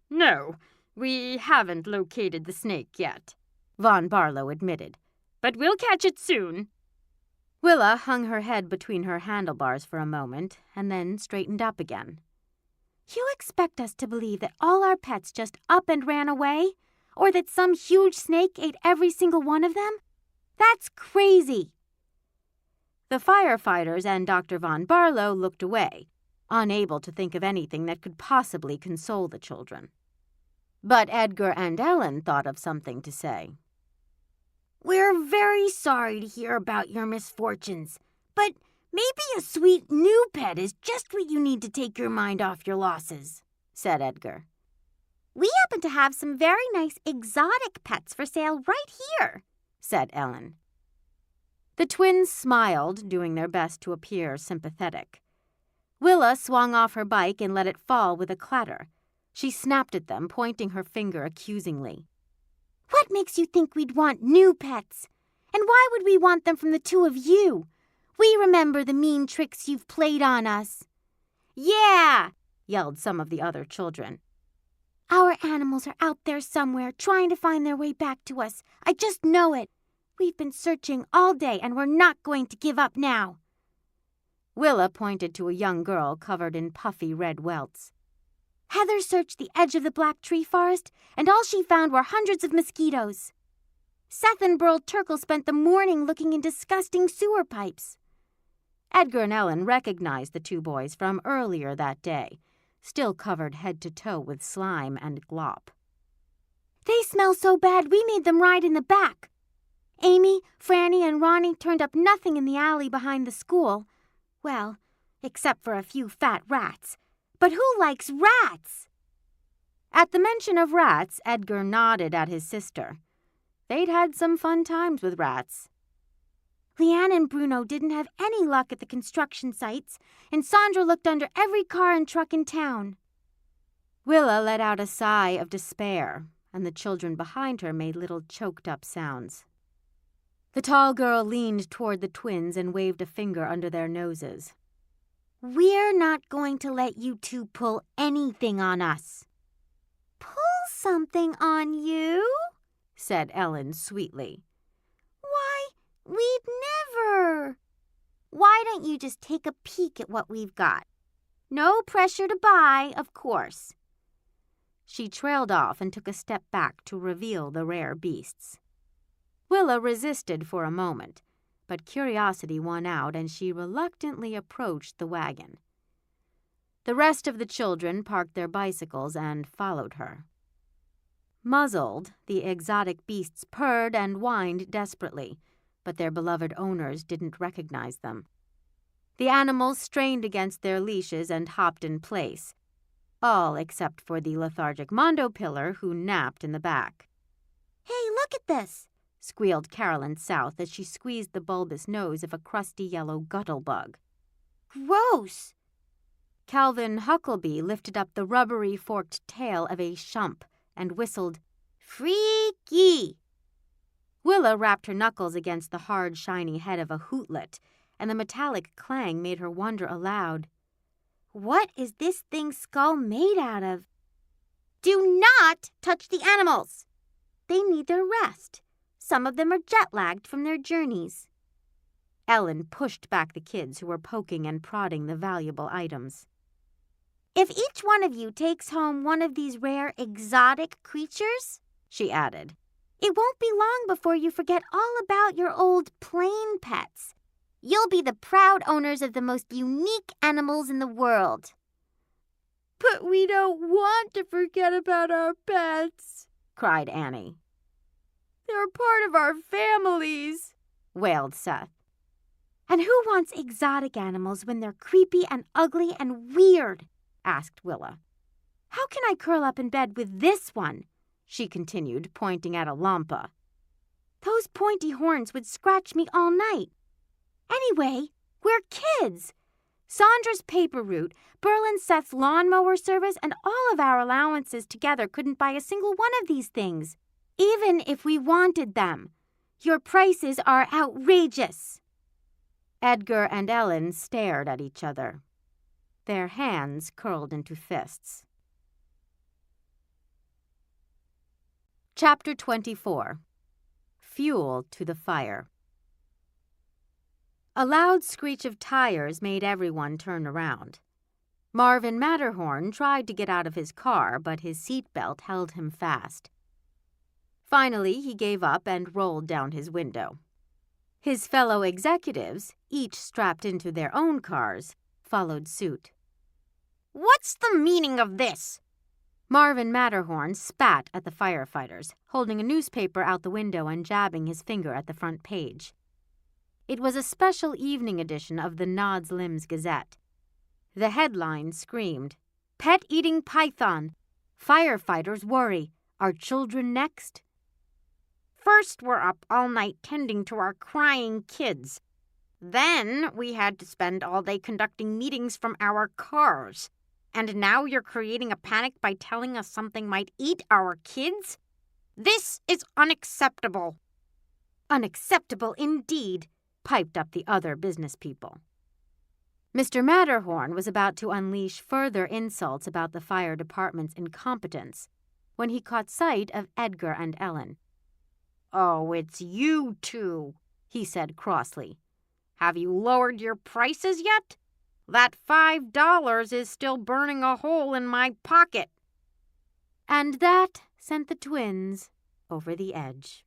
No. We haven't located the snake yet," Von Barlow admitted. "But we'll catch it soon." Willa hung her head between her handlebars for a moment and then straightened up again. You expect us to believe that all our pets just up and ran away? Or that some huge snake ate every single one of them? That's crazy. The firefighters and Dr. Von Barlow looked away, unable to think of anything that could possibly console the children. But Edgar and Ellen thought of something to say. We're very sorry to hear about your misfortunes, but maybe a sweet new pet is just what you need to take your mind off your losses, said Edgar. We happen to have some very nice exotic pets for sale right here, said Ellen. The twins smiled, doing their best to appear sympathetic. Willa swung off her bike and let it fall with a clatter. She snapped at them, pointing her finger accusingly. What makes you think we'd want new pets? And why would we want them from the two of you? We remember the mean tricks you've played on us. Yeah, yelled some of the other children. Our animals are out there somewhere trying to find their way back to us. I just know it. We've been searching all day and we're not going to give up now. Willa pointed to a young girl covered in puffy red welts. Heather searched the edge of the black tree forest and all she found were hundreds of mosquitoes. Seth and Burl Turkle spent the morning looking in disgusting sewer pipes. Edgar and Ellen recognized the two boys from earlier that day, still covered head to toe with slime and glop. They smell so bad we made them ride in the back. Amy, Franny, and Ronnie turned up nothing in the alley behind the school. Well, except for a few fat rats. But who likes rats? At the mention of rats, Edgar nodded at his sister. They'd had some fun times with rats. Leanne and Bruno didn't have any luck at the construction sites, and Sandra looked under every car and truck in town. Willa let out a sigh of despair, and the children behind her made little choked-up sounds. The tall girl leaned toward the twins and waved a finger under their noses. We're not going to let you two pull anything on us. Pull something on you? Said Ellen sweetly. Why, we'd never. Why don't you just take a peek at what we've got? No pressure to buy, of course. She trailed off and took a step back to reveal the rare beasts. Willa resisted for a moment, but curiosity won out and she reluctantly approached the wagon. The rest of the children parked their bicycles and followed her. Muzzled, the exotic beasts purred and whined desperately, but their beloved owners didn't recognize them. The animals strained against their leashes and hopped in place, all except for the lethargic Mondopiller who napped in the back. Hey, look at this, squealed Carolyn South as she squeezed the bulbous nose of a crusty yellow guttlebug. Gross! Calvin Huckleby lifted up the rubbery forked tail of a shump and whistled, Freaky! Willa rapped her knuckles against the hard, shiny head of a hootlet, and the metallic clang made her wonder aloud. What is this thing's skull made out of? Do not touch the animals! They need their rest. Some of them are jet-lagged from their journeys. Ellen pushed back the kids who were poking and prodding the valuable items. If each one of you takes home one of these rare exotic creatures, she added, it won't be long before you forget all about your old plain pets. You'll be the proud owners of the most unique animals in the world. But we don't want to forget about our pets, cried Annie. They're part of our families, wailed Seth. And who wants exotic animals when they're creepy and ugly and weird? Asked Willa. How can I curl up in bed with this one? She continued, pointing at a lampa. Those pointy horns would scratch me all night. Anyway, we're kids. Sandra's paper route, Burl and Seth's lawnmower service, and all of our allowances together couldn't buy a single one of these things, even if we wanted them. Your prices are outrageous. Edgar and Ellen stared at each other. Their hands curled into fists. Chapter 24. fuel to the fire. A loud screech of tires made everyone turn around. Marvin Matterhorn tried to get out of his car, but his seatbelt held him fast. Finally, he gave up and rolled down his window. His fellow executives, each strapped into their own cars, followed suit. What's the meaning of this? Marvin Matterhorn spat at the firefighters, holding a newspaper out the window and jabbing his finger at the front page. It was a special evening edition of the Nods Limbs Gazette. The headline screamed, "Pet-eating python. Firefighters worry. Are children next?" First, we're up all night tending to our crying kids. Then we had to spend all day conducting meetings from our cars. And now you're creating a panic by telling us something might eat our kids? This is unacceptable. Unacceptable indeed, piped up the other business people. Mr. Matterhorn was about to unleash further insults about the fire department's incompetence when he caught sight of Edgar and Ellen. "Oh, it's you two," he said crossly. "Have you lowered your prices yet? That $5 is still burning a hole in my pocket." And that sent the twins over the edge.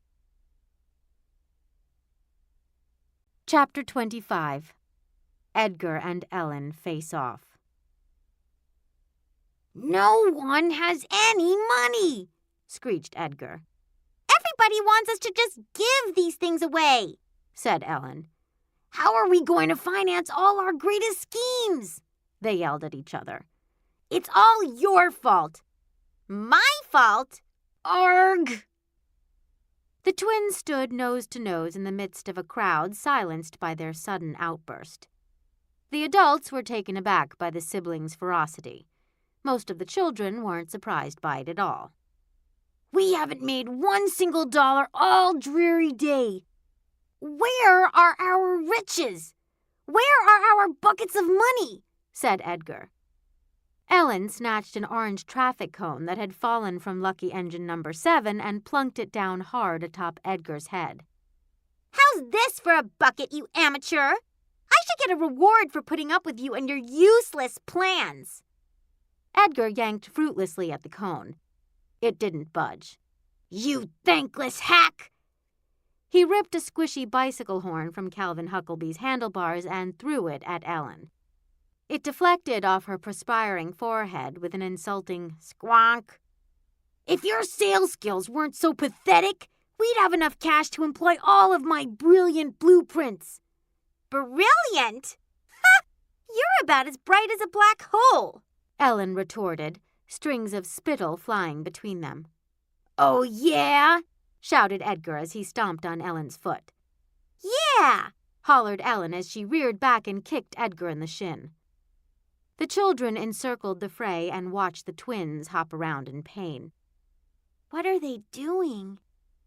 Chapter 25. Edgar and Ellen Face Off. "No one has any money," screeched Edgar. "Everybody wants us to just give these things away," said Ellen. "How are we going to finance all our greatest schemes?" They yelled at each other. "It's all your fault." "My fault?" "Arg!" The twins stood nose to nose in the midst of a crowd silenced by their sudden outburst. The adults were taken aback by the siblings' ferocity. Most of the children weren't surprised by it at all. "We haven't made one single dollar all dreary day. Where are our riches? Where are our buckets of money?" said Edgar. Ellen snatched an orange traffic cone that had fallen from lucky engine number 7 and plunked it down hard atop Edgar's head. "How's this for a bucket, you amateur? I should get a reward for putting up with you and your useless plans." Edgar yanked fruitlessly at the cone. It didn't budge. "You thankless hack!" He ripped a squishy bicycle horn from Calvin Huckleby's handlebars and threw it at Ellen. It deflected off her perspiring forehead with an insulting squonk. "If your sales skills weren't so pathetic, we'd have enough cash to employ all of my brilliant blueprints." "Brilliant? Ha! You're about as bright as a black hole," Ellen retorted, strings of spittle flying between them. "Oh, yeah?" shouted Edgar as he stomped on Ellen's foot. "Yeah!" hollered Ellen as she reared back and kicked Edgar in the shin. The children encircled the fray and watched the twins hop around in pain. "What are they doing?"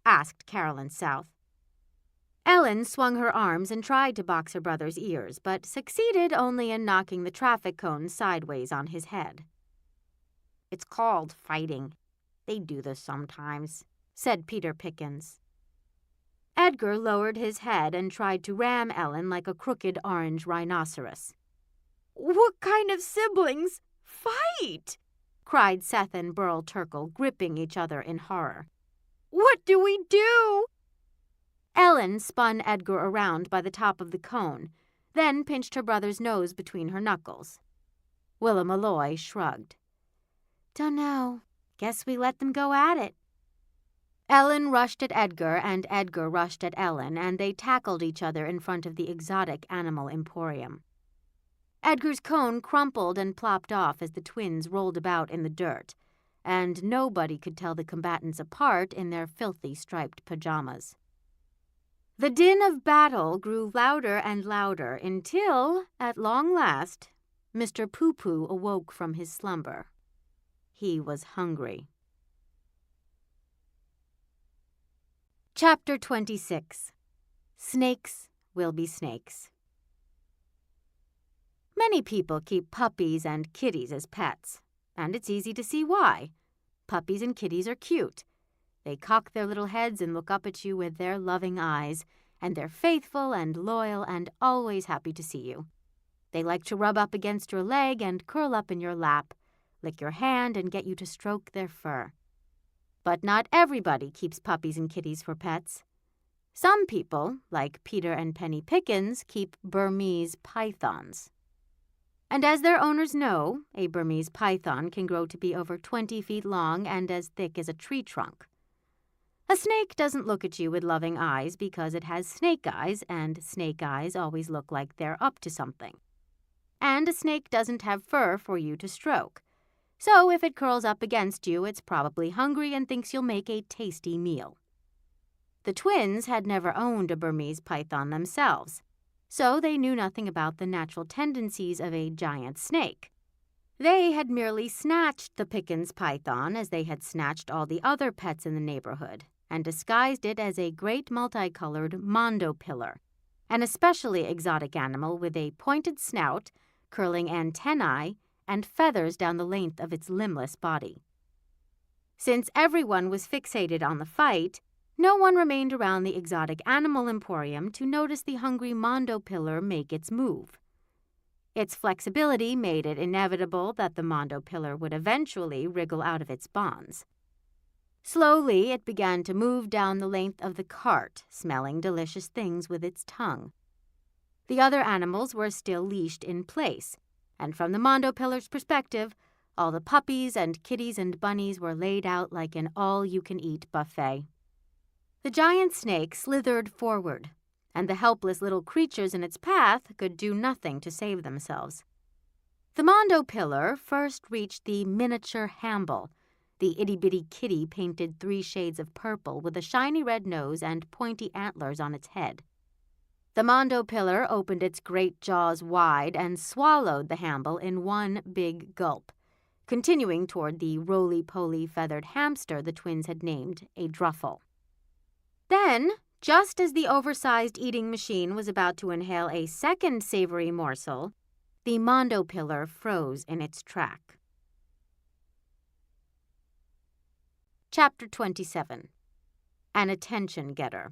asked Carolyn South. Ellen swung her arms and tried to box her brother's ears, but succeeded only in knocking the traffic cone sideways on his head. "It's called fighting. They do this sometimes," said Peter Pickens. Edgar lowered his head and tried to ram Ellen like a crooked orange rhinoceros. "What kind of siblings? Fight!" cried Seth and Burl Turkle, gripping each other in horror. "What do we do?" Ellen spun Edgar around by the top of the cone, then pinched her brother's nose between her knuckles. Willa Malloy shrugged. "Dunno. Guess we let them go at it." Ellen rushed at Edgar, and Edgar rushed at Ellen, and they tackled each other in front of the exotic animal emporium. Edgar's cone crumpled and plopped off as the twins rolled about in the dirt, and nobody could tell the combatants apart in their filthy striped pajamas. The din of battle grew louder and louder until, at long last, Mr. Poo-Poo awoke from his slumber. He was hungry. Chapter 26. Snakes will be snakes. Many people keep puppies and kitties as pets, and it's easy to see why. Puppies and kitties are cute. They cock their little heads and look up at you with their loving eyes, and they're faithful and loyal and always happy to see you. They like to rub up against your leg and curl up in your lap, lick your hand and get you to stroke their fur. But not everybody keeps puppies and kitties for pets. Some people, like Peter and Penny Pickens, keep Burmese pythons. And as their owners know, a Burmese python can grow to be over 20 feet long and as thick as a tree trunk. A snake doesn't look at you with loving eyes because it has snake eyes, and snake eyes always look like they're up to something. And a snake doesn't have fur for you to stroke. So if it curls up against you, it's probably hungry and thinks you'll make a tasty meal. The twins had never owned a Burmese python themselves, so they knew nothing about the natural tendencies of a giant snake. They had merely snatched the Pickens python as they had snatched all the other pets in the neighborhood, and disguised it as a great multicolored mondo pillar, an especially exotic animal with a pointed snout, curling antennae, and feathers down the length of its limbless body. Since everyone was fixated on the fight, no one remained around the exotic animal emporium to notice the hungry mondo pillar make its move. Its flexibility made it inevitable that the mondo pillar would eventually wriggle out of its bonds. Slowly, it began to move down the length of the cart, smelling delicious things with its tongue. The other animals were still leashed in place, and from the mondo pillar's perspective, all the puppies and kitties and bunnies were laid out like an all-you-can-eat buffet. The giant snake slithered forward, and the helpless little creatures in its path could do nothing to save themselves. The mondo pillar first reached the miniature Hamble, the itty-bitty kitty painted 3 shades of purple with a shiny red nose and pointy antlers on its head. The mondo pillar opened its great jaws wide and swallowed the Hamble in one big gulp, continuing toward the roly-poly feathered hamster the twins had named a Druffle. Then, just as the oversized eating machine was about to inhale a second savory morsel, the mondo pillar froze in its track. Chapter 27. An Attention-Getter.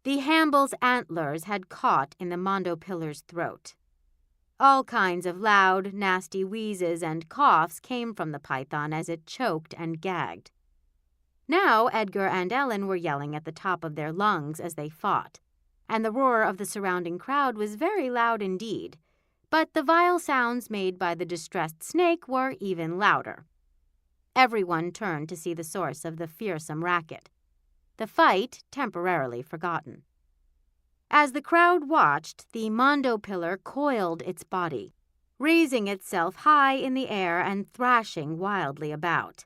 The Hamble's antlers had caught in the mondo pillar's throat. All kinds of loud, nasty wheezes and coughs came from the python as it choked and gagged. Now Edgar and Ellen were yelling at the top of their lungs as they fought, and the roar of the surrounding crowd was very loud indeed, but the vile sounds made by the distressed snake were even louder. Everyone turned to see the source of the fearsome racket, the fight temporarily forgotten. As the crowd watched, the mondo pillar coiled its body, raising itself high in the air and thrashing wildly about.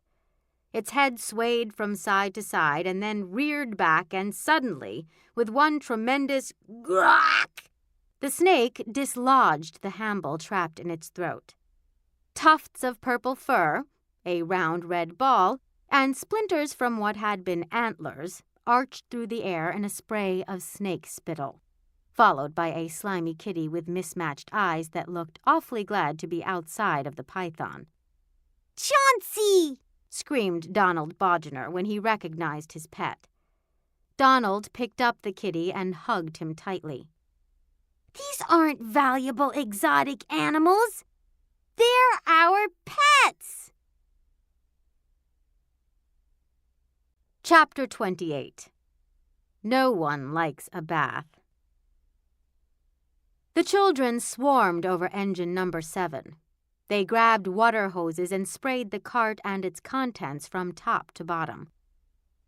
Its head swayed from side to side and then reared back, and suddenly, with one tremendous "Grawk!" the snake dislodged the Hamble trapped in its throat. Tufts of purple fur, a round red ball, and splinters from what had been antlers arched through the air in a spray of snake spittle, followed by a slimy kitty with mismatched eyes that looked awfully glad to be outside of the python. Chauncey! Screamed Donald Bodgener when he recognized his pet. Donald picked up the kitty and hugged him tightly. These aren't valuable exotic animals. They're our pets! Chapter 28. No one likes a bath. The children swarmed over engine number 7. They grabbed water hoses and sprayed the cart and its contents from top to bottom.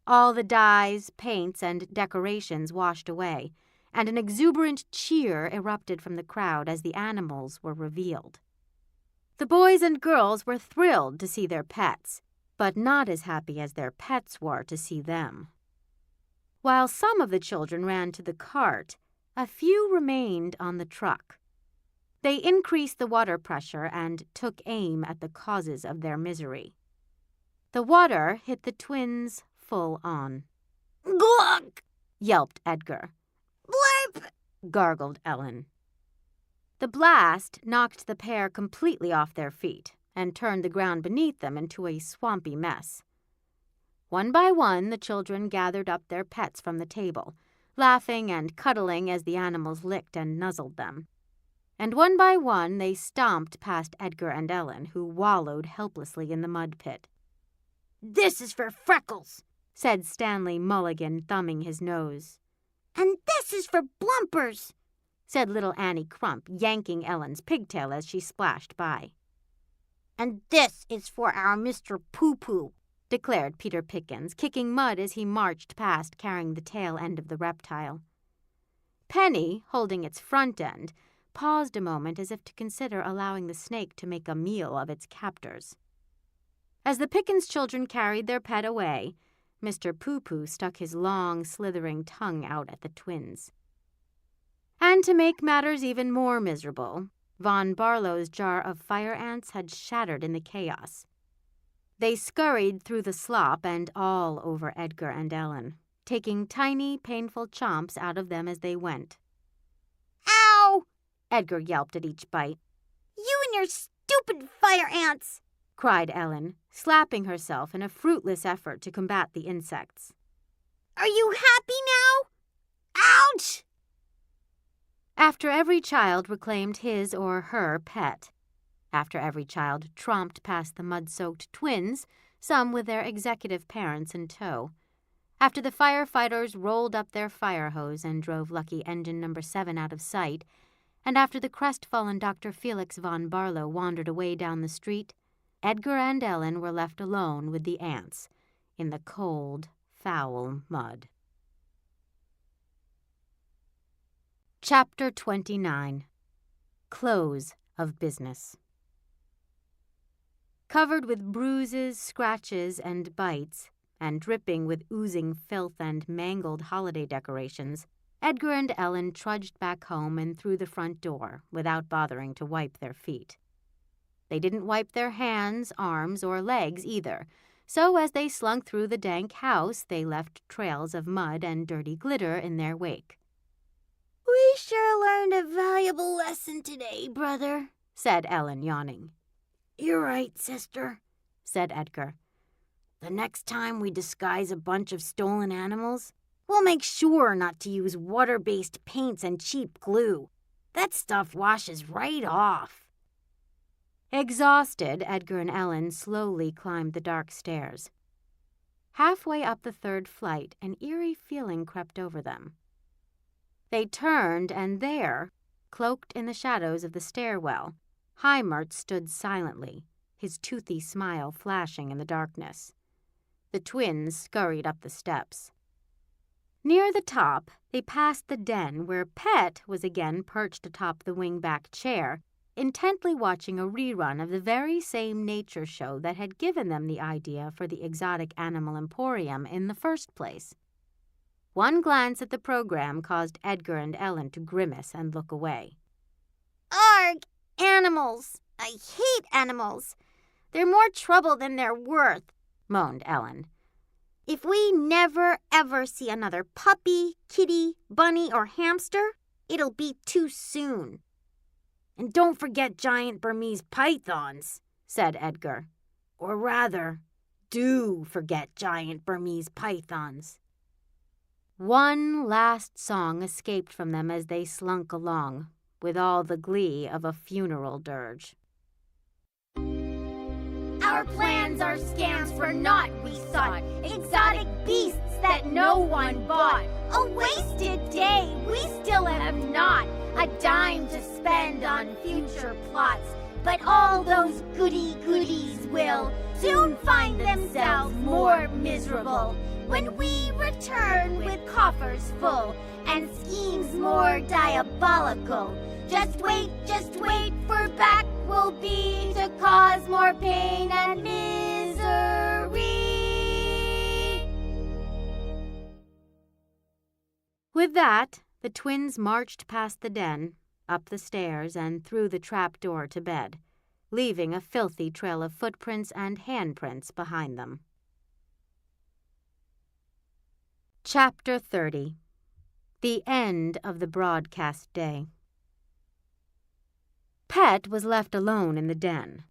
All the dyes, paints, and decorations washed away, and an exuberant cheer erupted from the crowd as the animals were revealed. The boys and girls were thrilled to see their pets, but not as happy as their pets were to see them. While some of the children ran to the cart, a few remained on the truck. They increased the water pressure and took aim at the causes of their misery. The water hit the twins full on. Glug! Yelped Edgar. Blurp! Gargled Ellen. The blast knocked the pair completely off their feet and turned the ground beneath them into a swampy mess. One by one, the children gathered up their pets from the table, laughing and cuddling as the animals licked and nuzzled them. And one by one, they stomped past Edgar and Ellen, who wallowed helplessly in the mud pit. "This is for Freckles," said Stanley Mulligan, thumbing his nose. "and this is for Blumpers," said little Annie Crump, yanking Ellen's pigtail as she splashed by. "and this is for our Mr. Poo-Poo," declared Peter Pickens, kicking mud as he marched past carrying the tail end of the reptile. Penny, holding its front end, paused a moment as if to consider allowing the snake to make a meal of its captors. As the Pickens children carried their pet away, Mr. Poo-Poo stuck his long, slithering tongue out at the twins. And to make matters even more miserable, Von Barlow's jar of fire ants had shattered in the chaos. They scurried through the slop and all over Edgar and Ellen, taking tiny, painful chomps out of them as they went. "Ow!" Edgar yelped at each bite. "You and your stupid fire ants!" cried Ellen, slapping herself in a fruitless effort to combat the insects. "Are you happy now? Ouch!" After every child reclaimed his or her pet, after every child tromped past the mud-soaked twins, some with their executive parents in tow, after the firefighters rolled up their fire hose and drove lucky engine number 7 out of sight, and after the crestfallen Dr. Felix von Barlow wandered away down the street, Edgar and Ellen were left alone with the ants in the cold, foul mud. Chapter 29. Close of Business. Covered with bruises, scratches, and bites, and dripping with oozing filth and mangled holiday decorations, Edgar and Ellen trudged back home and through the front door without bothering to wipe their feet. They didn't wipe their hands, arms, or legs either, so as they slunk through the dank house, they left trails of mud and dirty glitter in their wake. "We sure learned a valuable lesson today, brother," said Ellen, yawning. "You're right, sister," said Edgar. "The next time we disguise a bunch of stolen animals, we'll make sure not to use water-based paints and cheap glue. That stuff washes right off." Exhausted, Edgar and Ellen slowly climbed the dark stairs. Halfway up the 3rd flight, an eerie feeling crept over them. They turned, and there, cloaked in the shadows of the stairwell, Heimertz stood silently, his toothy smile flashing in the darkness. The twins scurried up the steps. Near the top, they passed the den where Pet was again perched atop the wing-back chair, intently watching a rerun of the very same nature show that had given them the idea for the exotic animal emporium in the first place. One glance at the program caused Edgar and Ellen to grimace and look away. "Arg! Animals! I hate animals. They're more trouble than they're worth," moaned Ellen. "If we never, ever see another puppy, kitty, bunny, or hamster, it'll be too soon." "And don't forget giant Burmese pythons," said Edgar. "Or rather, do forget giant Burmese pythons." One last song escaped from them as they slunk along, with all the glee of a funeral dirge. Our plans are scams for naught we sought, exotic beasts that no one bought. A wasted day, we still have not a dime to spend on future plots. But all those goodies will soon find themselves more miserable when we return with coffers full and schemes more diabolical. Just wait, for back will be to cause more pain and misery. With that, the twins marched past the den, up the stairs, and through the trap door to bed, leaving a filthy trail of footprints and handprints behind them. Chapter 30. The End of the Broadcast Day. Pet was left alone in the den,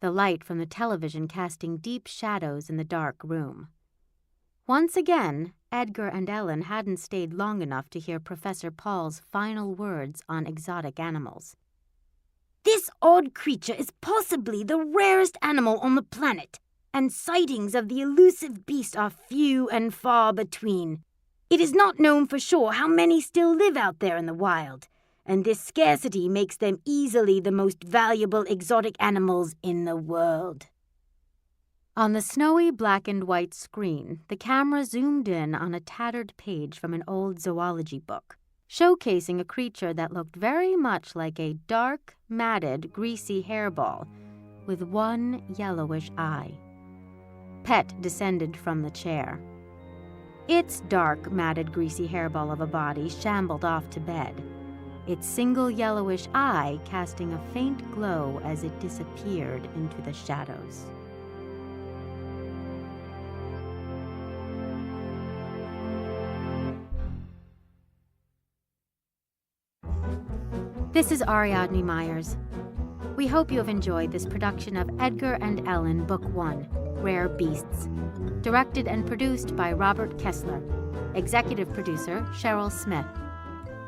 the light from the television casting deep shadows in the dark room. Once again, Edgar and Ellen hadn't stayed long enough to hear Professor Paul's final words on exotic animals. This odd creature is possibly the rarest animal on the planet, and sightings of the elusive beast are few and far between. It is not known for sure how many still live out there in the wild, and this scarcity makes them easily the most valuable exotic animals in the world. On the snowy black and white screen, the camera zoomed in on a tattered page from an old zoology book, showcasing a creature that looked very much like a dark, matted, greasy hairball with one yellowish eye. Pet descended from the chair. Its dark, matted, greasy hairball of a body shambled off to bed, its single yellowish eye casting a faint glow as it disappeared into the shadows. This is Ariadne Meyers. We hope you have enjoyed this production of Edgar and Ellen, Book 1, Rare Beasts. Directed and produced by Robert Kessler. Executive producer, Cheryl Smith.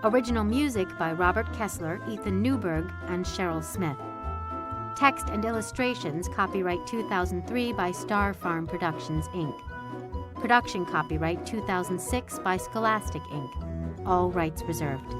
Original music by Robert Kessler, Ethan Newberg, and Cheryl Smith. Text and illustrations copyright 2003 by Star Farm Productions, Inc. Production copyright 2006 by Scholastic, Inc. All rights reserved.